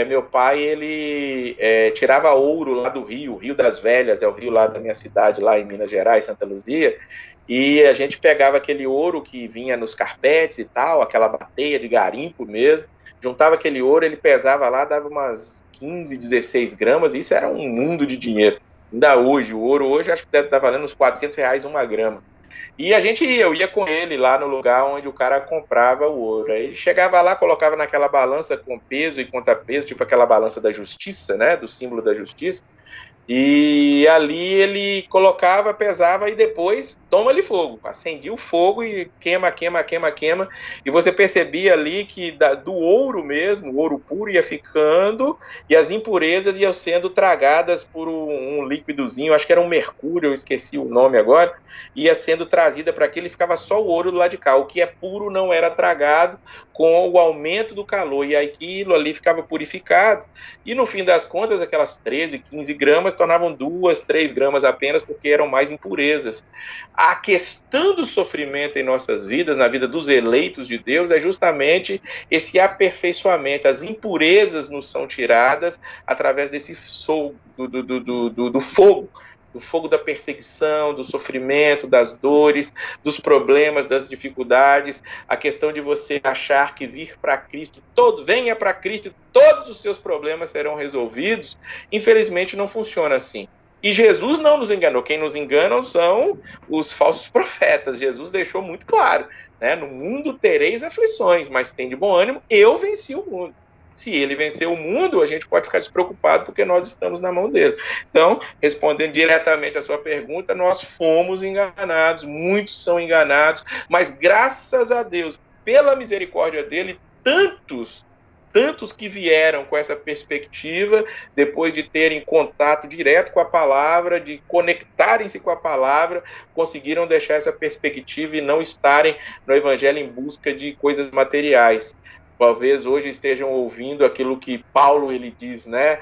meu pai, ele tirava ouro lá do Rio das Velhas, é o rio lá da minha cidade, lá em Minas Gerais, Santa Luzia, e a gente pegava aquele ouro que vinha nos carpetes e tal, aquela bateia de garimpo mesmo, juntava aquele ouro, ele pesava lá, dava umas 15, 16 gramas, e isso era um mundo de dinheiro. Ainda hoje, o ouro hoje acho que deve estar valendo uns R$400 uma grama. E eu ia com ele lá no lugar onde o cara comprava o ouro. Aí ele chegava lá, colocava naquela balança com peso e contrapeso, tipo aquela balança da justiça, né, do símbolo da justiça. E ali ele colocava, pesava e depois toma-lhe fogo. Acendia o fogo e queima. E você percebia ali que do ouro mesmo, o ouro puro ia ficando e as impurezas iam sendo tragadas por um líquidozinho, acho que era um mercúrio, eu esqueci o nome agora, ia sendo trazida para aquilo e ficava só o ouro do lado de cá. O que é puro não era tragado com o aumento do calor e aquilo ali ficava purificado. E no fim das contas, aquelas 13, 15 gramas tornavam 2, 3 gramas apenas, porque eram mais impurezas. A questão do sofrimento em nossas vidas, na vida dos eleitos de Deus, é justamente esse aperfeiçoamento. As impurezas nos são tiradas através desse do fogo. Do fogo da perseguição, do sofrimento, das dores, dos problemas, das dificuldades, a questão de você achar que vir para Cristo, venha para Cristo, todos os seus problemas serão resolvidos, infelizmente não funciona assim. E Jesus não nos enganou, quem nos engana são os falsos profetas, Jesus deixou muito claro, né? No mundo tereis aflições, mas tem de bom ânimo, eu venci o mundo. Se ele venceu o mundo, a gente pode ficar despreocupado porque nós estamos na mão dele. Então, respondendo diretamente à sua pergunta, nós fomos enganados, muitos são enganados, mas graças a Deus, pela misericórdia dele, tantos que vieram com essa perspectiva, depois de terem contato direto com a palavra, de conectarem-se com a palavra, conseguiram deixar essa perspectiva e não estarem no evangelho em busca de coisas materiais. Talvez hoje estejam ouvindo aquilo que Paulo ele diz, né?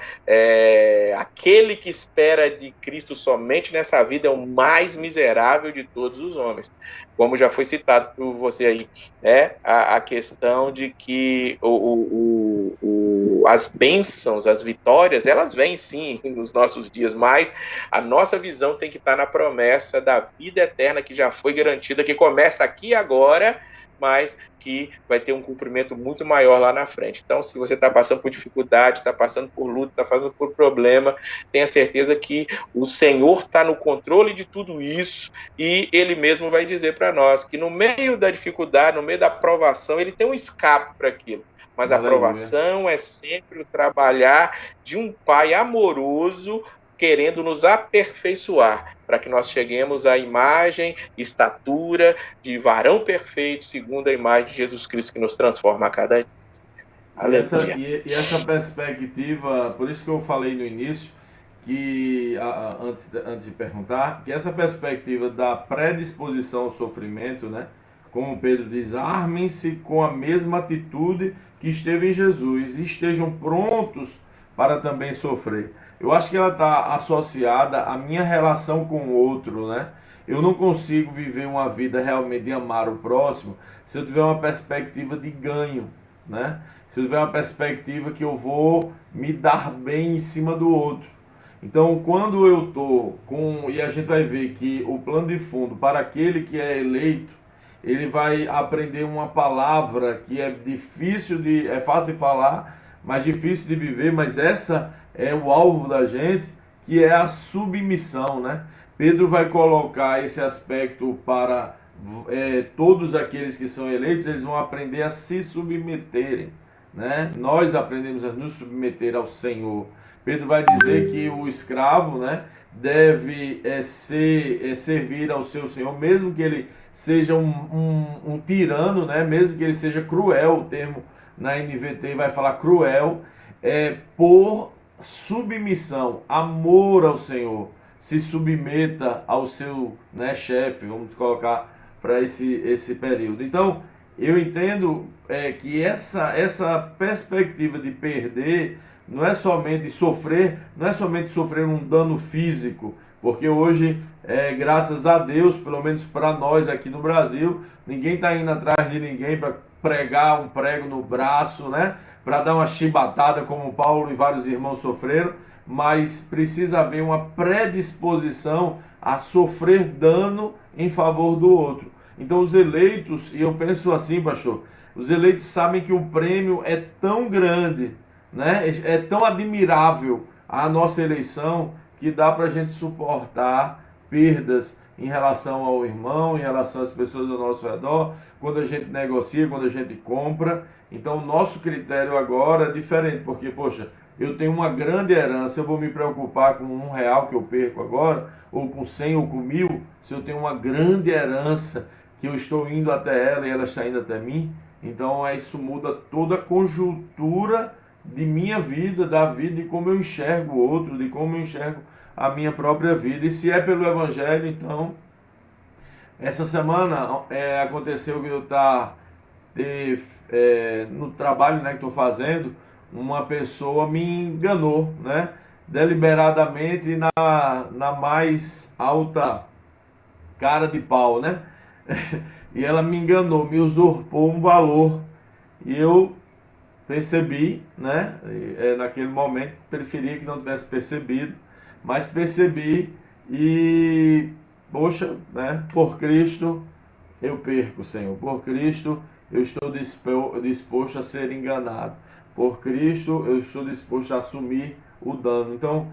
Aquele que espera de Cristo somente nessa vida é o mais miserável de todos os homens. Como já foi citado por você aí, né? A questão de que as bênçãos, as vitórias, elas vêm sim nos nossos dias, mas a nossa visão tem que estar na promessa da vida eterna que já foi garantida, que começa aqui agora, mas que vai ter um cumprimento muito maior lá na frente. Então, se você está passando por dificuldade, está passando por luta, está passando por problema, tenha certeza que o Senhor está no controle de tudo isso e Ele mesmo vai dizer para nós que no meio da dificuldade, no meio da provação, Ele tem um escape para aquilo. Mas a provação é sempre o trabalhar de um Pai amoroso querendo nos aperfeiçoar, para que nós cheguemos à imagem, estatura de varão perfeito, segundo a imagem de Jesus Cristo, que nos transforma a cada dia. E essa perspectiva, por isso que eu falei no início, que antes de perguntar, que essa perspectiva da predisposição ao sofrimento, né? Como Pedro diz, armem-se com a mesma atitude que esteve em Jesus e estejam prontos para também sofrer. Eu acho que ela está associada à minha relação com o outro, né? Eu não consigo viver uma vida realmente de amar o próximo se eu tiver uma perspectiva de ganho, né? Se eu tiver uma perspectiva que eu vou me dar bem em cima do outro. Então, quando eu estou com... E a gente vai ver que o plano de fundo para aquele que é eleito, ele vai aprender uma palavra que é fácil de falar, mas difícil de viver, mas essa é o alvo da gente, que é a submissão, né? Pedro vai colocar esse aspecto para todos aqueles que são eleitos, eles vão aprender a se submeterem, né? Nós aprendemos a nos submeter ao Senhor. Pedro vai dizer que o escravo, né, deve servir ao seu Senhor, mesmo que ele seja um tirano, né, mesmo que ele seja cruel, o termo na NVT vai falar cruel, por submissão, amor ao Senhor. Se submeta ao seu, né, chefe, vamos colocar para esse período. Então, eu entendo que essa perspectiva de perder não é somente sofrer, não é somente sofrer um dano físico, porque hoje, graças a Deus, pelo menos para nós aqui no Brasil, ninguém está indo atrás de ninguém para pregar um prego no braço, né? Para dar uma chibatada como Paulo e vários irmãos sofreram, mas precisa haver uma predisposição a sofrer dano em favor do outro. Então os eleitos, e eu penso assim, pastor, os eleitos sabem que o prêmio é tão grande, né? É tão admirável a nossa eleição que dá para a gente suportar perdas em relação ao irmão, em relação às pessoas ao nosso redor, quando a gente negocia, quando a gente compra. Então o nosso critério agora é diferente, porque, poxa, eu tenho uma grande herança, eu vou me preocupar com R$ 1 que eu perco agora, ou com 100 ou com 1.000, se eu tenho uma grande herança que eu estou indo até ela e ela está indo até mim. Então isso muda toda a conjuntura de minha vida, da vida, de como eu enxergo o outro, de como eu enxergo a minha própria vida. E se é pelo Evangelho, então, essa semana aconteceu que eu no trabalho, né, que estou fazendo, uma pessoa me enganou, né, deliberadamente na mais alta cara de pau, né? E ela me enganou, me usurpou um valor. E eu percebi, né? Naquele momento, preferia que não tivesse percebido, mas percebi e, poxa, né? Por Cristo eu perco, Senhor. Por Cristo eu estou disposto a ser enganado. Por Cristo eu estou disposto a assumir o dano. Então,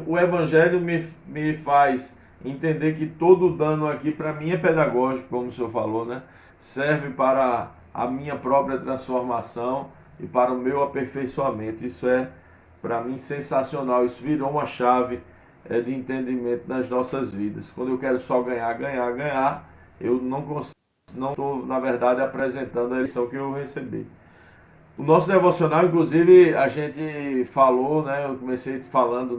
o Evangelho me faz entender que todo dano aqui para mim é pedagógico, como o senhor falou, né? Serve para a minha própria transformação e para o meu aperfeiçoamento. Isso é, para mim, sensacional. Isso virou uma chave de entendimento nas nossas vidas. Quando eu quero só ganhar, eu não estou, na verdade, apresentando a lição que eu recebi. O nosso devocional, inclusive, a gente falou, né? Eu comecei falando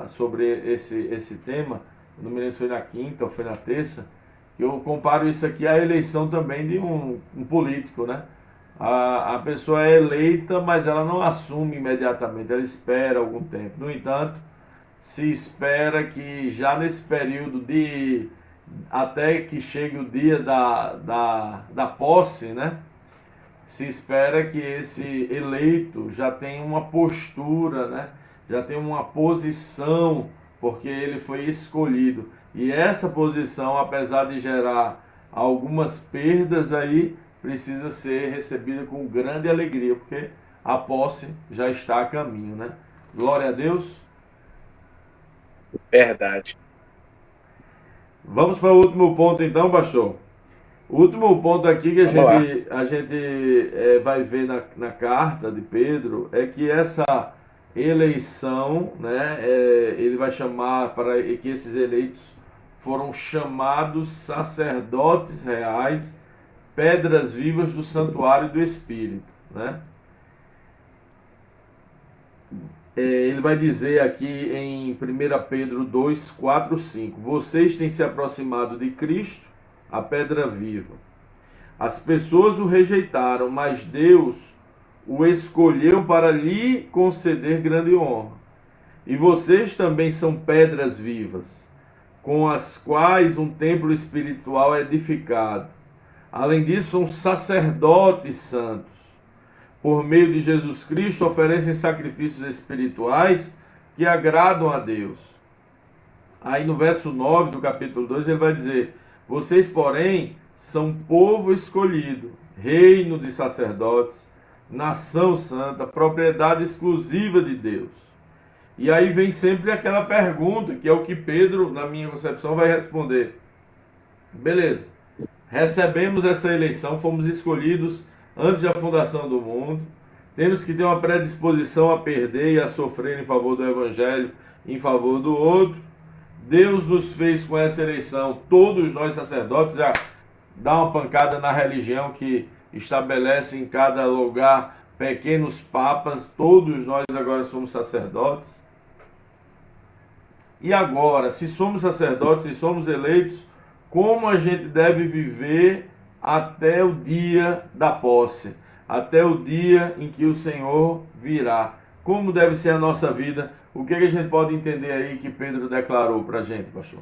sobre esse tema, não me lembro se foi na quinta ou foi na terça, que eu comparo isso aqui à eleição também de um político, né? A pessoa é eleita, mas ela não assume imediatamente, ela espera algum tempo. No entanto, se espera que já nesse período até que chegue o dia da posse, né? Se espera que esse eleito já tenha uma postura, né? Já tenha uma posição, porque ele foi escolhido. E essa posição, apesar de gerar algumas perdas aí, precisa ser recebida com grande alegria, porque a posse já está a caminho, né? Glória a Deus. Verdade. Vamos para o último ponto então, pastor. O último ponto aqui que a gente vai ver na carta de Pedro é que essa eleição, né, ele vai chamar para que esses eleitos foram chamados sacerdotes reais, pedras vivas do santuário do Espírito, né? Ele vai dizer aqui em 1 Pedro 2, 4, 5: vocês têm se aproximado de Cristo, a pedra viva. As pessoas o rejeitaram, mas Deus o escolheu para lhe conceder grande honra. E vocês também são pedras vivas, com as quais um templo espiritual é edificado. Além disso, são sacerdotes santos. Por meio de Jesus Cristo, oferecem sacrifícios espirituais que agradam a Deus. Aí no verso 9 do capítulo 2, ele vai dizer: vocês, porém, são povo escolhido, reino de sacerdotes, nação santa, propriedade exclusiva de Deus. E aí vem sempre aquela pergunta, que é o que Pedro, na minha concepção, vai responder. Beleza, recebemos essa eleição, fomos escolhidos antes da fundação do mundo, temos que ter uma predisposição a perder e a sofrer em favor do Evangelho, em favor do outro. Deus nos fez com essa eleição, todos nós sacerdotes, já dá uma pancada na religião que estabelece em cada lugar pequenos papas, todos nós agora somos sacerdotes. E agora, se somos sacerdotes, se somos eleitos, como a gente deve viver até o dia da posse, até o dia em que o Senhor virá? Como deve ser a nossa vida? O que a gente pode entender aí que Pedro declarou para a gente, pastor?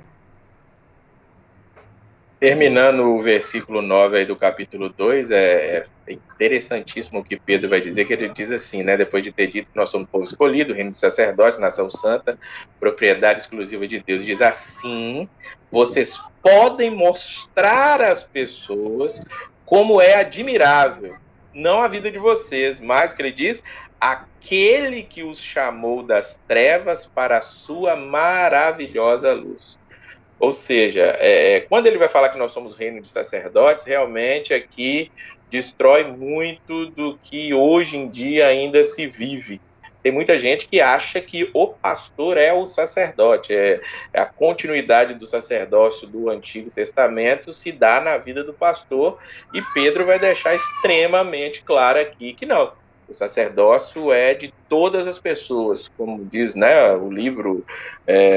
Terminando o versículo 9 aí do capítulo 2, é interessantíssimo o que Pedro vai dizer, que ele diz assim, né, depois de ter dito que nós somos povo escolhido, reino do sacerdote, nação santa, propriedade exclusiva de Deus, diz assim: vocês podem mostrar às pessoas como é admirável, não a vida de vocês, mas, que ele diz, aquele que os chamou das trevas para a sua maravilhosa luz. Ou seja, quando ele vai falar que nós somos reino de sacerdotes, realmente aqui destrói muito do que hoje em dia ainda se vive. Tem muita gente que acha que o pastor é o sacerdote, a continuidade do sacerdócio do Antigo Testamento se dá na vida do pastor, e Pedro vai deixar extremamente claro aqui que não. O sacerdócio é de todas as pessoas, como diz, né, o livro,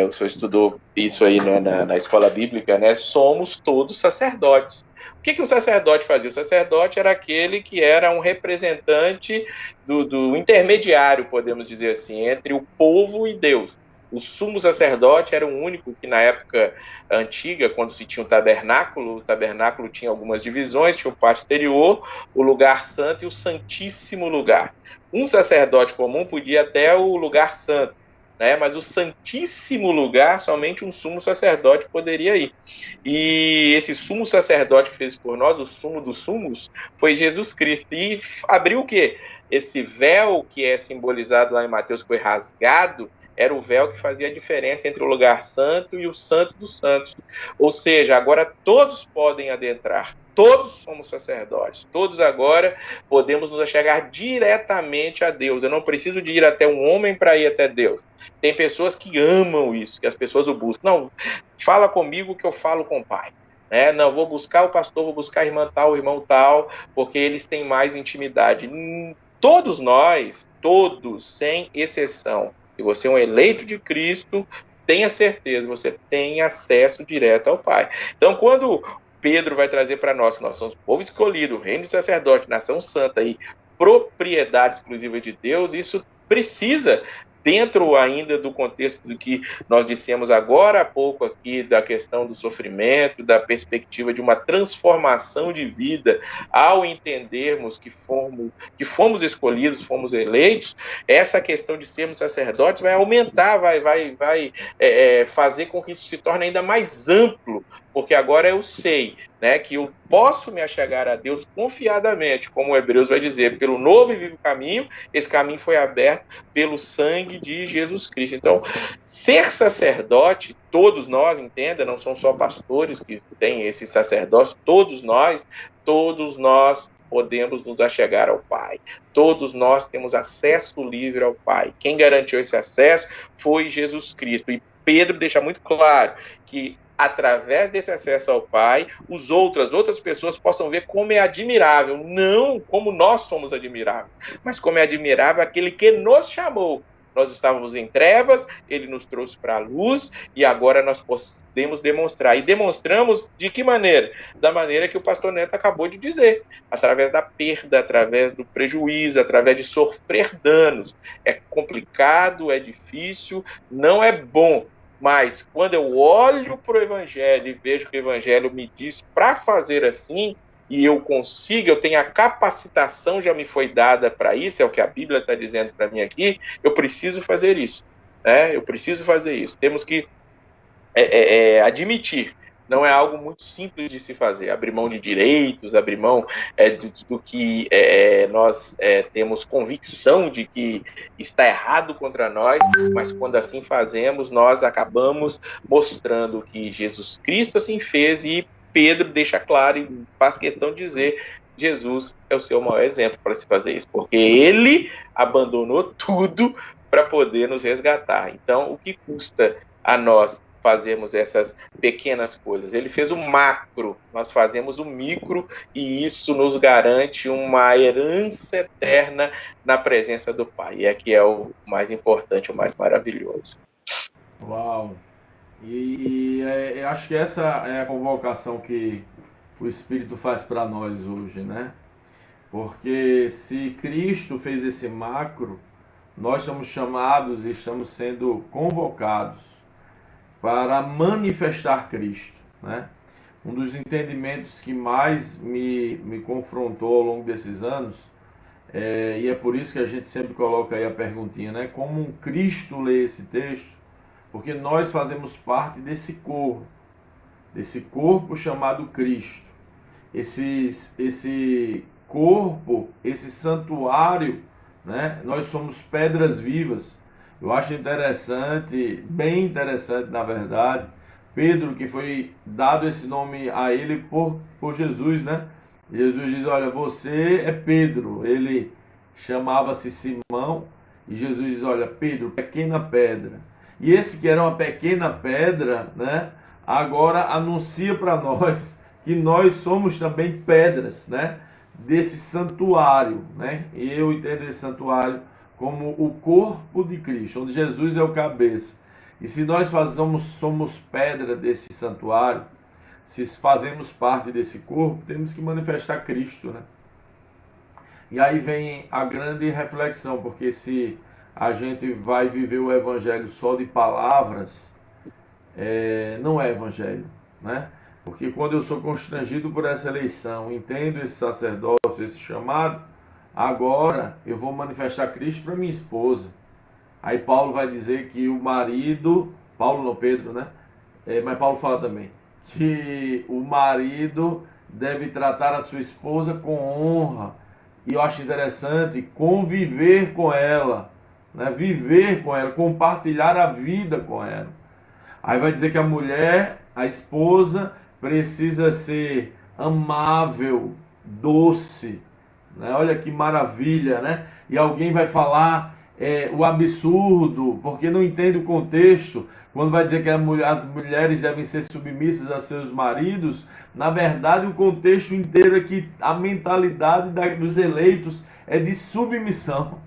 o senhor estudou isso aí na escola bíblica, né, somos todos sacerdotes. O que um sacerdote fazia? O sacerdote era aquele que era um representante do intermediário, podemos dizer assim, entre o povo e Deus. O sumo sacerdote era o único que, na época antiga, quando se tinha o tabernáculo tinha algumas divisões, tinha o pátio exterior, o lugar santo e o santíssimo lugar. Um sacerdote comum podia até o lugar santo, né? Mas o santíssimo lugar, somente um sumo sacerdote poderia ir. E esse sumo sacerdote que fez por nós, o sumo dos sumos, foi Jesus Cristo. E abriu o quê? Esse véu que é simbolizado lá em Mateus, que foi rasgado, era o véu que fazia a diferença entre o lugar santo e o santo dos santos. Ou seja, agora todos podem adentrar. Todos somos sacerdotes. Todos agora podemos nos achegar diretamente a Deus. Eu não preciso de ir até um homem para ir até Deus. Tem pessoas que amam isso, que as pessoas o buscam. Não, fala comigo que eu falo com o Pai. Não, vou buscar o pastor, vou buscar a irmã tal, o irmão tal, porque eles têm mais intimidade. Todos nós, todos, sem exceção, se você é um eleito de Cristo, tenha certeza, você tem acesso direto ao Pai. Então, quando Pedro vai trazer para nós que nós somos povo escolhido, reino de sacerdote, nação santa e propriedade exclusiva de Deus, isso precisa, dentro ainda do contexto do que nós dissemos agora há pouco aqui, da questão do sofrimento, da perspectiva de uma transformação de vida, ao entendermos que fomos escolhidos, fomos eleitos, essa questão de sermos sacerdotes vai aumentar, vai fazer com que isso se torne ainda mais amplo, porque agora eu sei, né, que eu posso me achegar a Deus confiadamente, como o Hebreus vai dizer, pelo novo e vivo caminho. Esse caminho foi aberto pelo sangue de Jesus Cristo. Então, ser sacerdote, todos nós, entenda, não são só pastores que têm esse sacerdócio, todos nós podemos nos achegar ao Pai. Todos nós temos acesso livre ao Pai. Quem garantiu esse acesso foi Jesus Cristo. E Pedro deixa muito claro que, através desse acesso ao Pai, as outras pessoas possam ver como é admirável, não como nós somos admiráveis, mas como é admirável aquele que nos chamou. Nós estávamos em trevas, ele nos trouxe para a luz, e agora nós podemos demonstrar. E demonstramos de que maneira? Da maneira que o pastor Neto acabou de dizer, através da perda, através do prejuízo, através de sofrer danos. É complicado, é difícil, não é bom. Mas quando eu olho para o Evangelho e vejo que o Evangelho me diz para fazer assim, e eu consigo, eu tenho a capacitação, já me foi dada para isso, é o que a Bíblia está dizendo para mim aqui, eu preciso fazer isso. Eu preciso fazer isso. Temos que admitir. Não é algo muito simples de se fazer, abrir mão de direitos, abrir mão do que nós temos convicção de que está errado contra nós, mas quando assim fazemos, nós acabamos mostrando que Jesus Cristo assim fez, e Pedro deixa claro e faz questão de dizer: Jesus é o seu maior exemplo para se fazer isso, porque ele abandonou tudo para poder nos resgatar. Então, o que custa a nós fazermos essas pequenas coisas? Ele fez o macro, nós fazemos o micro, e isso nos garante uma herança eterna na presença do Pai. E aqui é o mais importante, o mais maravilhoso. Uau! Eu acho que essa é a convocação que o Espírito faz para nós hoje, né? Porque se Cristo fez esse macro, nós somos chamados e estamos sendo convocados para manifestar Cristo, né? Um dos entendimentos que mais me confrontou ao longo desses anos, e é por isso que a gente sempre coloca aí a perguntinha, né? Como um Cristo lê esse texto? Porque nós fazemos parte desse corpo chamado Cristo. Esse corpo, esse santuário, né? Nós somos pedras vivas. Eu acho interessante, bem interessante na verdade, Pedro, que foi dado esse nome a ele por Jesus, né? Jesus diz: olha, você é Pedro. Ele chamava-se Simão, e Jesus diz: olha, Pedro, pequena pedra. E esse que era uma pequena pedra, né? Agora anuncia para nós que nós somos também pedras, né? Desse santuário, né? E eu entendo esse santuário como o corpo de Cristo, onde Jesus é o cabeça. E se nós somos pedra desse santuário, se fazemos parte desse corpo, temos que manifestar Cristo, né? E aí vem a grande reflexão, porque se a gente vai viver o evangelho só de palavras, não é evangelho, né? Porque quando eu sou constrangido por essa eleição, entendo esse sacerdócio, esse chamado, agora eu vou manifestar Cristo para minha esposa. Aí Paulo vai dizer que o marido, Paulo não, Pedro, né? Mas Paulo fala também que o marido deve tratar a sua esposa com honra. E eu acho interessante conviver com ela, né? Viver com ela, compartilhar a vida com ela. Aí vai dizer que a mulher, a esposa, precisa ser amável, doce, né? Olha que maravilha, né? E alguém vai falar o absurdo, porque não entende o contexto, quando vai dizer que as mulheres devem ser submissas a seus maridos. Na verdade, o contexto inteiro é que a mentalidade dos eleitos é de submissão.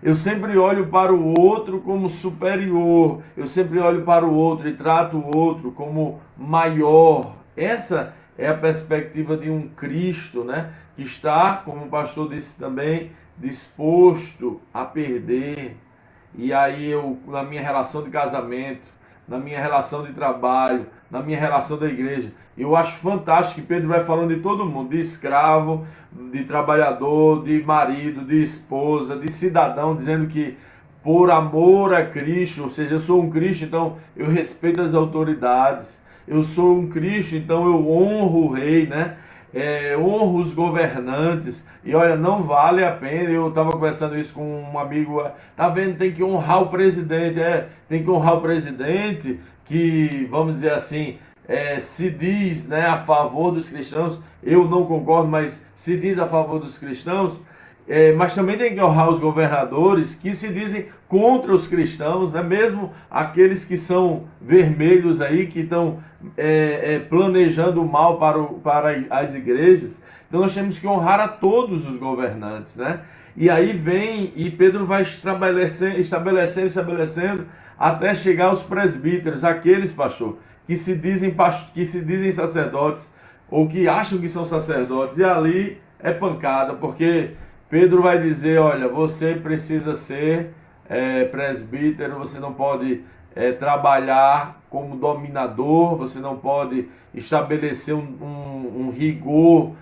Eu sempre olho para o outro como superior, eu sempre olho para o outro e trato o outro como maior. Essa é a perspectiva de um Cristo, né? Que está, como o pastor disse também, disposto a perder. E aí eu, na minha relação de casamento, na minha relação de trabalho, na minha relação da igreja, eu acho fantástico que Pedro vai falando de todo mundo, de escravo, de trabalhador, de marido, de esposa, de cidadão, dizendo que por amor a Cristo, ou seja, eu sou um Cristo, então eu respeito as autoridades, eu sou um Cristo, então eu honro o rei, né? Honro os governantes. E olha, não vale a pena. Eu estava conversando isso com um amigo. Tá vendo? Tem que honrar o presidente. Tem que honrar o presidente que, vamos dizer assim, se diz, né, a favor dos cristãos. Eu não concordo, mas se diz a favor dos cristãos. Mas também tem que honrar os governadores que se dizem contra os cristãos, né? Mesmo aqueles que são vermelhos aí, que estão planejando o mal para as igrejas. Então nós temos que honrar a todos os governantes, né? E aí vem, e Pedro vai estabelecendo, até chegar aos presbíteros, aqueles, pastor, que se dizem sacerdotes, ou que acham que são sacerdotes, e ali é pancada, porque Pedro vai dizer: olha, você precisa ser presbítero, você não pode trabalhar como dominador, você não pode estabelecer um rigor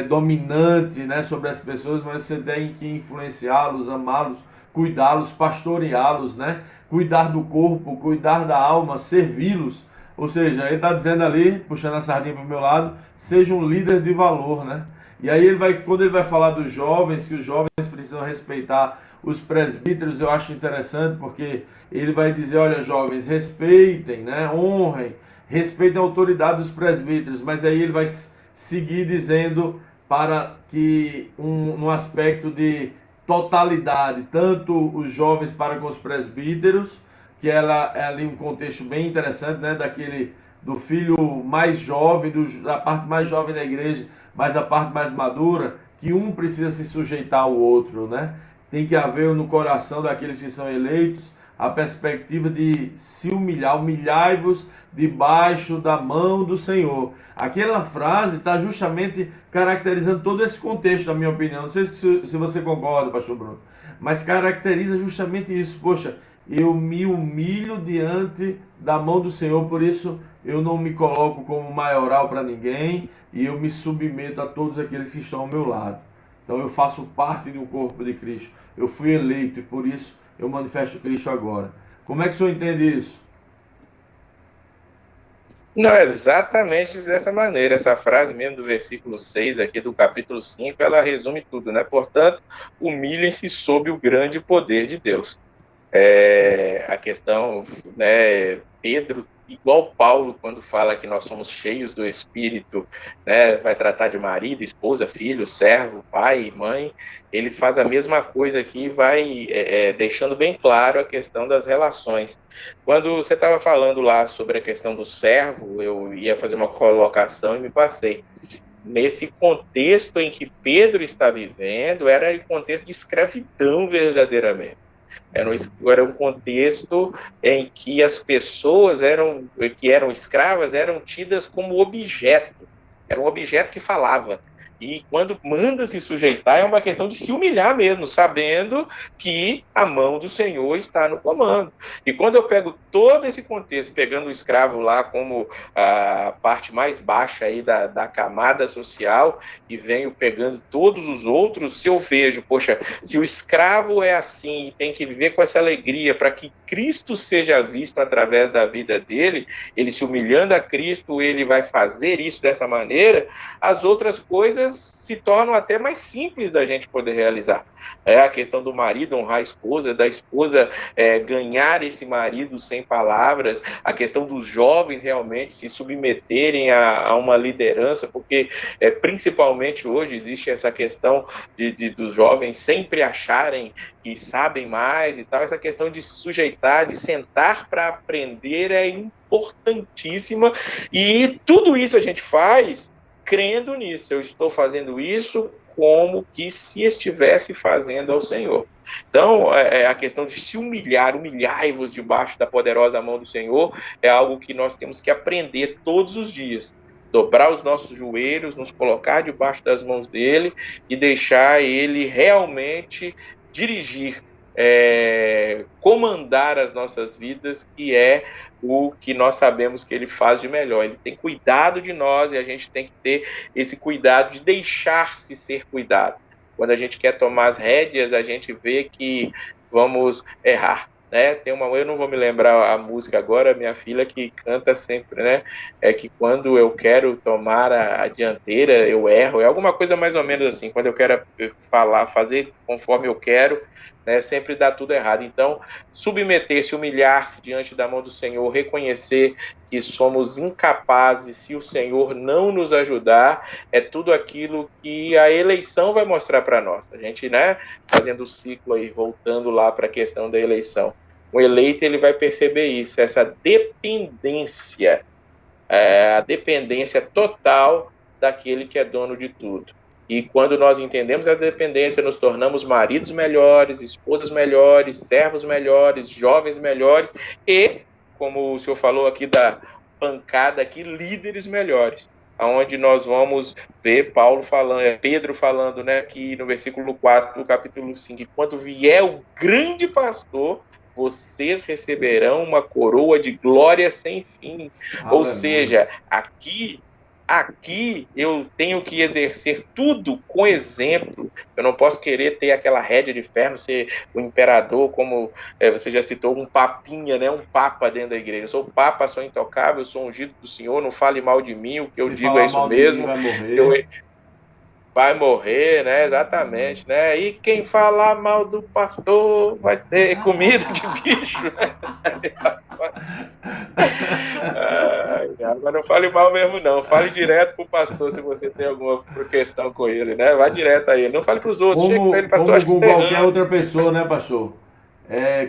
dominante, né, sobre as pessoas, mas você tem que influenciá-los, amá-los, cuidá-los, pastoreá-los, né, cuidar do corpo, cuidar da alma, servi-los. Ou seja, ele está dizendo ali, puxando a sardinha para o meu lado, seja um líder de valor, né? E aí quando ele vai falar dos jovens, que os jovens precisam respeitar os presbíteros, eu acho interessante, porque ele vai dizer: olha, jovens, respeitem, né? Honrem, respeitem a autoridade dos presbíteros, mas aí ele vai seguir dizendo para que um aspecto de totalidade, tanto os jovens para com os presbíteros, que ela é ali um contexto bem interessante, né, do filho mais jovem, da parte mais jovem da igreja, mas a parte mais madura, que um precisa se sujeitar ao outro, né? Tem que haver no coração daqueles que são eleitos a perspectiva de se humilhar, humilhai-vos debaixo da mão do Senhor. Aquela frase está justamente caracterizando todo esse contexto, na minha opinião. Não sei se você concorda, pastor Bruno, mas caracteriza justamente isso. Poxa, eu me humilho diante da mão do Senhor, por isso eu não me coloco como maioral para ninguém e eu me submeto a todos aqueles que estão ao meu lado. Então eu faço parte do corpo de Cristo. Eu fui eleito e por isso eu manifesto Cristo agora. Como é que o senhor entende isso? Não, exatamente dessa maneira. Essa frase mesmo do versículo 6 aqui do capítulo 5, ela resume tudo, né? Portanto, humilhem-se sob o grande poder de Deus. A questão, né, Pedro, igual Paulo, quando fala que nós somos cheios do Espírito, né, vai tratar de marido, esposa, filho, servo, pai, mãe, ele faz a mesma coisa aqui, vai deixando bem claro a questão das relações. Quando você estava falando lá sobre a questão do servo, eu ia fazer uma colocação e me passei. Nesse contexto em que Pedro está vivendo, era o contexto de escravidão verdadeiramente. Era um contexto em que as pessoas que eram escravas eram tidas como objeto. Era um objeto que falava. E quando manda se sujeitar, é uma questão de se humilhar mesmo, sabendo que a mão do Senhor está no comando. E quando eu pego todo esse contexto, pegando o escravo lá como a parte mais baixa aí da camada social, e venho pegando todos os outros, se eu vejo, poxa, se o escravo é assim e tem que viver com essa alegria para que Cristo seja visto através da vida dele, ele se humilhando a Cristo, ele vai fazer isso dessa maneira, as outras coisas se tornam até mais simples da gente poder realizar. A questão do marido honrar a esposa, da esposa ganhar esse marido sem palavras, a questão dos jovens realmente se submeterem a uma liderança, porque principalmente hoje existe essa questão dos jovens sempre acharem que sabem mais e tal, essa questão de se sujeitar, de sentar para aprender é importantíssima, e tudo isso a gente faz crendo nisso. Eu estou fazendo isso como que se estivesse fazendo ao Senhor. Então, a questão de se humilhar, humilhai-vos debaixo da poderosa mão do Senhor, é algo que nós temos que aprender todos os dias. Dobrar os nossos joelhos, nos colocar debaixo das mãos dele e deixar ele realmente dirigir, comandar as nossas vidas, que é o que nós sabemos que ele faz de melhor. Ele tem cuidado de nós e a gente tem que ter esse cuidado de deixar-se ser cuidado. Quando a gente quer tomar as rédeas, a gente vê que vamos errar, né? Eu não vou me lembrar a música agora, minha filha que canta sempre, né? É que quando eu quero tomar a dianteira, eu erro. É alguma coisa mais ou menos assim. Quando eu quero fazer conforme eu quero, né, sempre dá tudo errado. Então, submeter-se, humilhar-se diante da mão do Senhor, reconhecer que somos incapazes se o Senhor não nos ajudar, é tudo aquilo que a eleição vai mostrar para nós. A gente, né, fazendo o ciclo aí, voltando lá para a questão da eleição. O eleito, ele vai perceber isso, essa dependência, a dependência total daquele que é dono de tudo. E quando nós entendemos a dependência, nos tornamos maridos melhores, esposas melhores, servos melhores, jovens melhores e, como o senhor falou aqui da pancada aqui, líderes melhores. Onde nós vamos ver Pedro falando, né, aqui no versículo 4 do capítulo 5, quando vier o grande pastor, vocês receberão uma coroa de glória sem fim. Aleluia. Ou seja, aqui eu tenho que exercer tudo com exemplo. Eu não posso querer ter aquela rédea de ferro, ser o imperador, como você já citou, um papinha, né? Um papa dentro da igreja. Eu sou o papa, sou intocável, sou ungido do Senhor, não fale mal de mim, o que eu digo é isso mesmo. Vai morrer, né? Exatamente, né? E quem falar mal do pastor vai ter comida de bicho. mas não fale mal mesmo, não. Fale direto pro pastor se você tem alguma questão com ele, né? Vá direto a ele. Não fale pros outros. Chega pra ele, pastor, Como acho que com você tá qualquer errando. outra pessoa, né, pastor?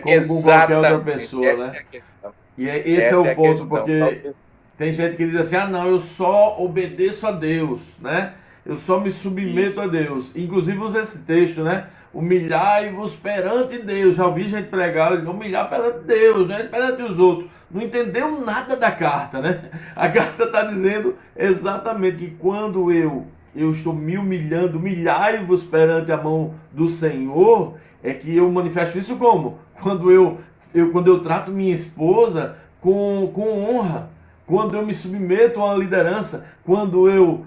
Como com qualquer outra Exatamente. pessoa, Essa né? é a questão. E esse é Essa o é a ponto, questão. porque tem gente que diz assim, ah não, eu só obedeço a Deus, né? Eu só me submeto a Isso. Deus. Inclusive usa esse texto, né? Humilhai-vos perante Deus. Já ouvi gente pregar, humilhar perante Deus, né? Perante os outros. Não entendeu nada da carta, né? A carta está dizendo exatamente que quando eu estou me humilhando, humilhai-vos perante a mão do Senhor, é que eu manifesto isso como? Quando eu trato minha esposa com honra, quando eu me submeto a uma liderança, quando eu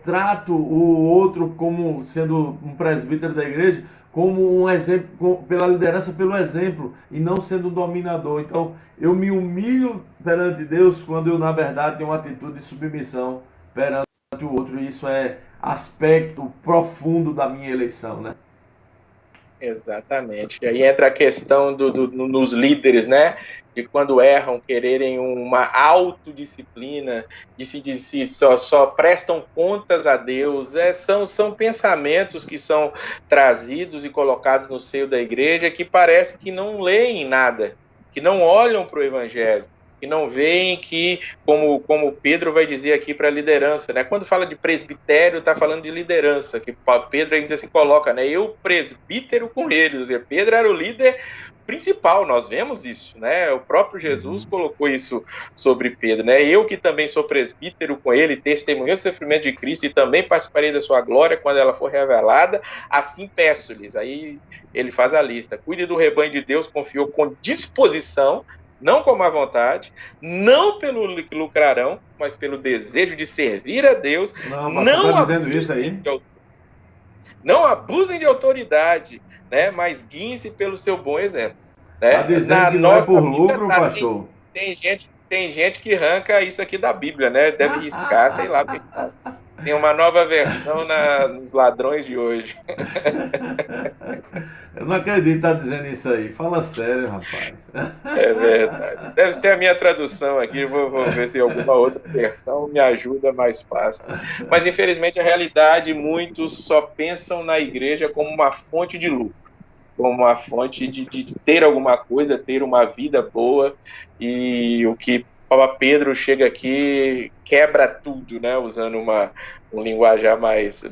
trato o outro como sendo um presbítero da igreja, como um exemplo, pela liderança, pelo exemplo, e não sendo um dominador. Então, eu me humilho perante Deus quando eu, na verdade, tenho uma atitude de submissão perante o outro. E isso é aspecto profundo da minha eleição, né? Exatamente. E aí entra a questão nos líderes, né? De quando erram, quererem uma autodisciplina, de si só prestam contas a Deus. São pensamentos que são trazidos e colocados no seio da igreja que parece que não leem nada, que não olham para o Evangelho, que não veem que, como Pedro vai dizer aqui para a liderança, né? Quando fala de presbitério, está falando de liderança, que Pedro ainda se coloca, né? Eu presbítero com ele, ou seja, Pedro era o líder principal, nós vemos isso, né? O próprio Jesus colocou isso sobre Pedro, né? Eu que também sou presbítero com ele, testemunhei o sofrimento de Cristo e também participarei da sua glória quando ela for revelada, assim peço-lhes. Aí ele faz a lista. Cuide do rebanho de Deus, confiou com disposição, não com má vontade, não pelo que lucrarão, mas pelo desejo de servir a Deus. Não, pastor, tá dizendo isso aí? Não abusem de autoridade, né? Mas guiem-se pelo seu bom exemplo. Né? Tá dizendo que não é por lucro, pastor? Tem gente que arranca isso aqui da Bíblia, né? Deve riscar, sei lá o que faz. Tem uma nova versão nos ladrões de hoje. Eu não acredito em estar dizendo isso aí. Fala sério, rapaz. É verdade. Deve ser a minha tradução aqui. Vou ver se alguma outra versão me ajuda mais fácil. Mas, infelizmente, a realidade, muitos só pensam na igreja como uma fonte de lucro, como uma fonte de ter alguma coisa, ter uma vida boa. E o que Pedro chega aqui quebra tudo, né? Usando um linguajar mais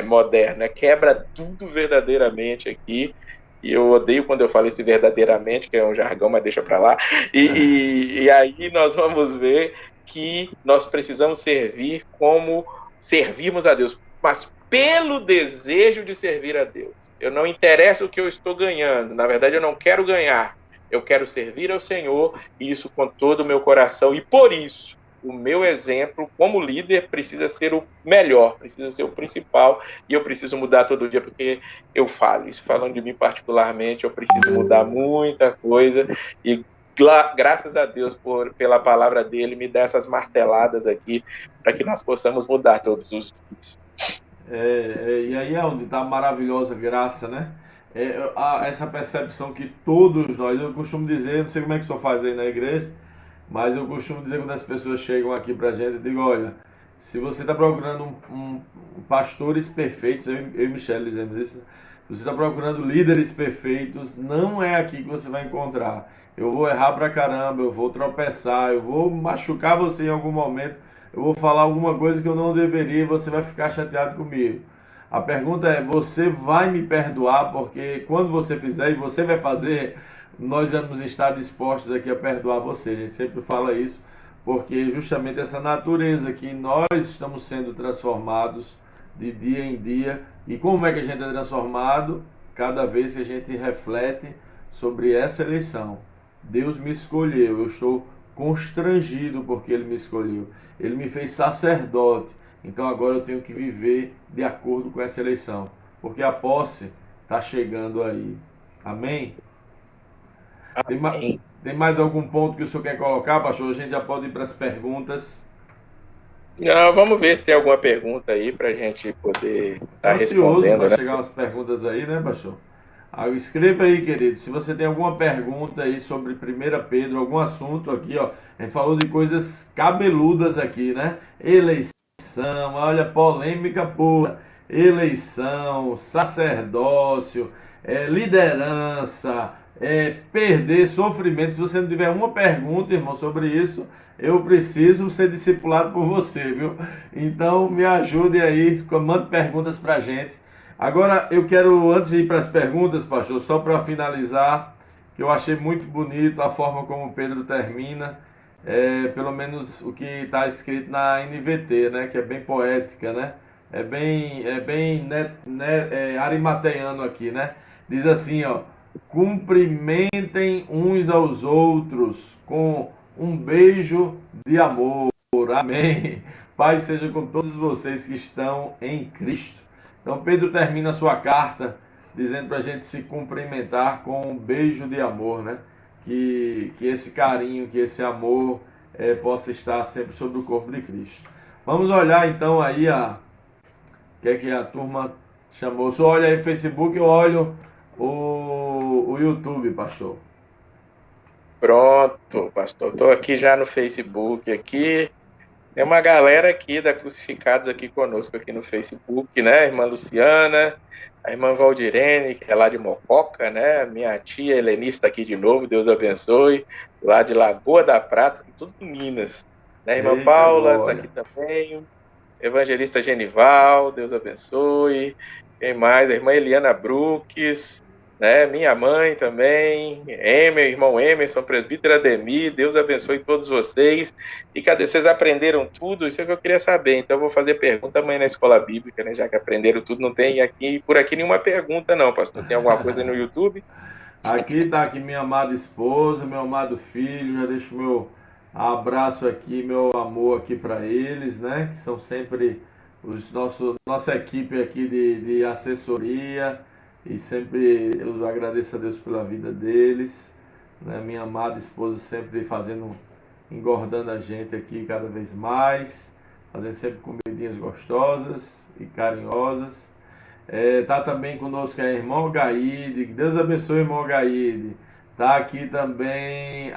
moderno, né? Quebra tudo verdadeiramente aqui. E eu odeio quando eu falo isso verdadeiramente, que é um jargão, mas deixa para lá. E aí nós vamos ver que nós precisamos servir como servimos a Deus, mas pelo desejo de servir a Deus. Eu não interessa o que eu estou ganhando, na verdade eu não quero ganhar, eu quero servir ao Senhor, e isso com todo o meu coração, e por isso o meu exemplo como líder precisa ser o melhor, precisa ser o principal, e eu preciso mudar todo dia, porque eu falo, isso falando de mim particularmente, eu preciso mudar muita coisa, e graças a Deus pela palavra dele, me dá essas marteladas aqui, para que nós possamos mudar todos os dias. E aí é onde está a maravilhosa graça, né? Essa percepção que todos nós, eu costumo dizer, não sei como é que o senhor faz aí na igreja, mas eu costumo dizer quando as pessoas chegam aqui pra gente, eu digo, olha, se você está procurando pastores perfeitos, eu e Michele dizemos isso, se você está procurando líderes perfeitos, não é aqui que você vai encontrar. Eu vou errar pra caramba, eu vou tropeçar, eu vou machucar você em algum momento, eu vou falar alguma coisa que eu não deveria e você vai ficar chateado comigo. A pergunta é, você vai me perdoar? Porque quando você fizer e você vai fazer, nós vamos estar dispostos aqui a perdoar você. A gente sempre fala isso, porque justamente essa natureza que nós estamos sendo transformados de dia em dia. E como é que a gente é transformado? Cada vez que a gente reflete sobre essa eleição. Deus me escolheu, eu estou constrangido porque Ele me escolheu. Ele me fez sacerdote, então agora eu tenho que viver de acordo com essa eleição, porque a posse está chegando aí. Amém? Tem mais algum ponto que o senhor quer colocar, pastor? A gente já pode ir para as perguntas. Não, vamos ver se tem alguma pergunta aí para a gente poder estar respondendo. Para chegar umas perguntas aí, né, pastor? Escreva aí, querido, se você tem alguma pergunta aí sobre 1 Pedro, algum assunto aqui, ó. A gente falou de coisas cabeludas aqui, né? Eleição, olha, polêmica pura. Eleição, sacerdócio, liderança, perder, sofrimento. Se você não tiver uma pergunta, irmão, sobre isso, eu preciso ser discipulado por você, viu? Então me ajude aí, mande perguntas pra gente. Agora eu quero, antes de ir para as perguntas, pastor, só para finalizar, que eu achei muito bonito a forma como Pedro termina, pelo menos o que está escrito na NVT, né, que é bem poética, né? É bem arimateiano aqui, né? Diz assim, ó: cumprimentem uns aos outros com um beijo de amor. Amém. Paz seja com todos vocês que estão em Cristo. Então Pedro termina a sua carta dizendo para a gente se cumprimentar com um beijo de amor, né? Que esse carinho, que esse amor possa estar sempre sobre o corpo de Cristo. Vamos olhar então aí o que é que a turma chamou. Só olha aí o Facebook, eu olho o YouTube, pastor. Pronto, pastor. Estou aqui já no Facebook aqui. Tem uma galera aqui da Crucificados aqui conosco aqui no Facebook, né? A irmã Luciana, a irmã Valdirene, que é lá de Mococa, né? Minha tia Helenice está aqui de novo, Deus abençoe. Lá de Lagoa da Prata, tudo em Minas. Né? A irmã Eita, Paula está glória. aqui também. Evangelista Genival, Deus abençoe. Quem mais? A irmã Eliana Brooks, né? Minha mãe também, irmão Emerson, presbítero Ademir, Deus abençoe todos vocês. E cadê? Vocês aprenderam tudo? Isso é o que eu queria saber. Então eu vou fazer pergunta amanhã na escola bíblica, né? Já que aprenderam tudo, não tem aqui, por aqui nenhuma pergunta não, pastor. Tem alguma coisa aí no YouTube? Aqui está aqui minha amada esposa, meu amado filho, já deixo meu abraço aqui, meu amor aqui para eles, né? Que são sempre nossa equipe aqui de assessoria, e sempre eu agradeço a Deus pela vida deles, né? Minha amada esposa sempre engordando a gente aqui cada vez mais, fazendo sempre comidinhas gostosas e carinhosas. Tá também conosco a irmã Gaide, que Deus abençoe, irmão Gaide. Tá aqui também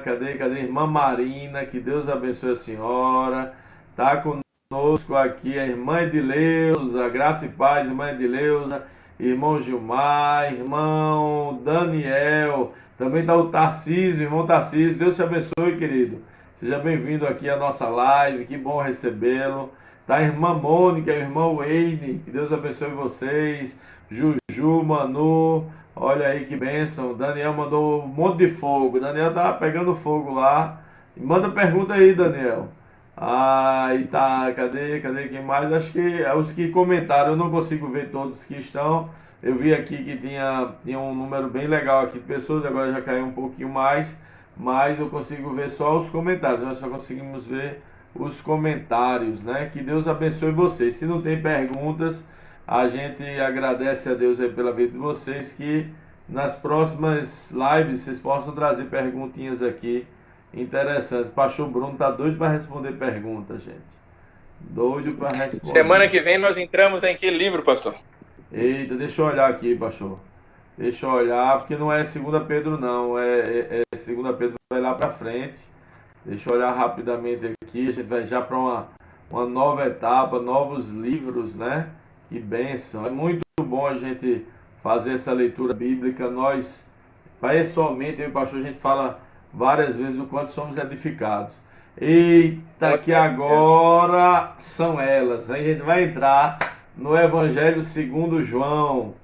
cadê? Irmã Marina, que Deus abençoe a senhora. Tá conosco aqui a irmã Edileuza, graça e paz, irmã Edileuza. Irmão Gilmar, irmão Daniel. Também tá o Tarcísio, irmão Tarcísio. Deus te abençoe, querido. Seja bem-vindo aqui à nossa live, que bom recebê-lo. Tá a irmã Mônica, o irmão Wayne, que Deus abençoe vocês. Juju, Manu, olha aí que bênção. Daniel mandou um monte de fogo. Daniel tá pegando fogo lá. Manda pergunta aí, Daniel. E tá, cadê quem mais? Acho que os que comentaram, eu não consigo ver todos que estão. Eu vi aqui que tinha um número bem legal aqui de pessoas, agora já caiu um pouquinho mais, mas eu consigo ver só os comentários. Nós só conseguimos ver os comentários, né? Que Deus abençoe vocês. Se não tem perguntas, a gente agradece a Deus aí pela vida de vocês, que nas próximas lives vocês possam trazer perguntinhas aqui interessantes. Pastor Bruno tá doido para responder perguntas, gente. Doido para responder. Semana que vem nós entramos em que livro, pastor? Eita, deixa eu olhar aqui, pastor. Deixa eu olhar, porque não é 2 Pedro não, é 2 Pedro, vai lá para frente. Deixa eu olhar rapidamente aqui, a gente vai já para uma nova etapa, novos livros, né? Que bênção. É muito bom a gente fazer essa leitura bíblica. Nós, pessoalmente, eu e o pastor, a gente fala várias vezes o quanto somos edificados. Eita, que agora são elas. Aí a gente vai entrar no Evangelho segundo João.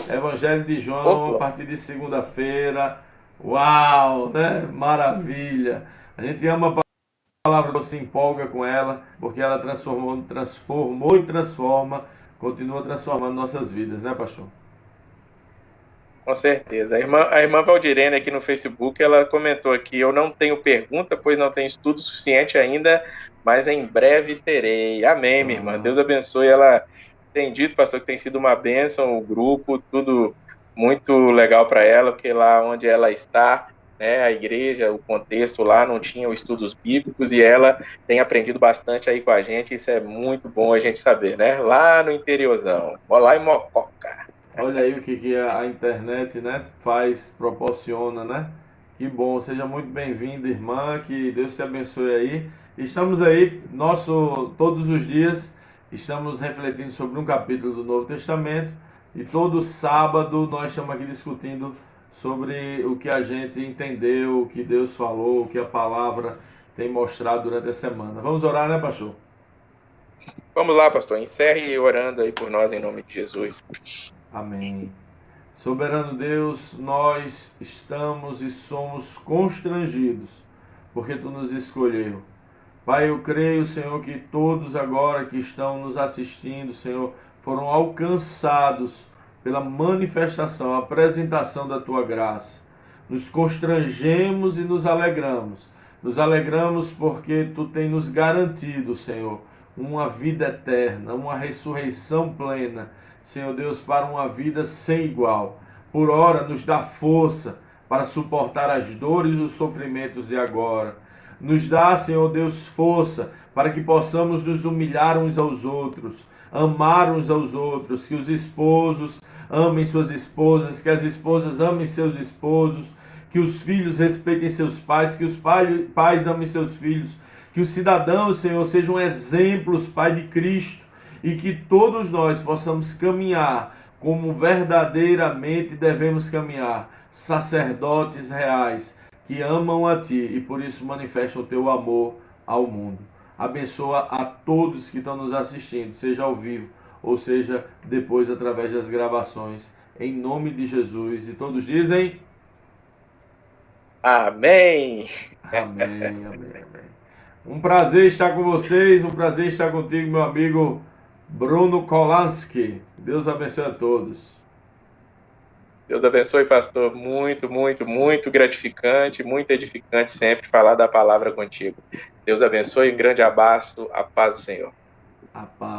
Evangelho de João, a partir de segunda-feira. Uau, né? Maravilha. A gente ama a palavra, se empolga com ela, porque ela transformou e transforma, continua transformando nossas vidas, né, pastor? Com certeza. A irmã Valdirene aqui no Facebook, ela comentou aqui: eu não tenho pergunta, pois não tenho estudo suficiente ainda, mas em breve terei. Amém, minha irmã. Deus abençoe. Ela tem dito, pastor, que tem sido uma bênção, o grupo, tudo muito legal para ela, porque lá onde ela está, né, a igreja, o contexto lá não tinha os estudos bíblicos, e ela tem aprendido bastante aí com a gente. Isso é muito bom a gente saber, né? Lá no interiorzão, lá em Mococa. Olha aí o que a internet, né, faz, proporciona, né? Que bom, seja muito bem-vinda, irmã, que Deus te abençoe aí. Estamos aí, todos os dias, estamos refletindo sobre um capítulo do Novo Testamento e todo sábado nós estamos aqui discutindo sobre o que a gente entendeu, o que Deus falou, o que a palavra tem mostrado durante a semana. Vamos orar, né, pastor? Vamos lá, pastor. Encerre orando aí por nós em nome de Jesus. Amém. Soberano Deus, nós estamos e somos constrangidos, porque Tu nos escolheu. Pai, eu creio, Senhor, que todos agora que estão nos assistindo, Senhor, foram alcançados pela manifestação, a apresentação da Tua graça. Nos constrangemos e nos alegramos. Nos alegramos porque Tu tem nos garantido, Senhor, uma vida eterna, uma ressurreição plena, Senhor Deus, para uma vida sem igual. Por ora, nos dá força para suportar as dores e os sofrimentos de agora. Nos dá, Senhor Deus, força para que possamos nos humilhar uns aos outros, amar uns aos outros, que os esposos amem suas esposas, que as esposas amem seus esposos, que os filhos respeitem seus pais, que os pais amem seus filhos, que os cidadãos, Senhor, sejam exemplos, Pai, de Cristo, e que todos nós possamos caminhar como verdadeiramente devemos caminhar, sacerdotes reais, que amam a Ti e por isso manifestam o Teu amor ao mundo. Abençoa a todos que estão nos assistindo, seja ao vivo ou seja depois através das gravações, em nome de Jesus. E todos dizem... Amém. Amém, amém, amém. Um prazer estar com vocês, um prazer estar contigo, meu amigo Bruno Kolansky. Deus abençoe a todos. Deus abençoe, pastor. Muito, muito, muito gratificante, muito edificante sempre falar da palavra contigo. Deus abençoe, um grande abraço, a paz do Senhor. A paz.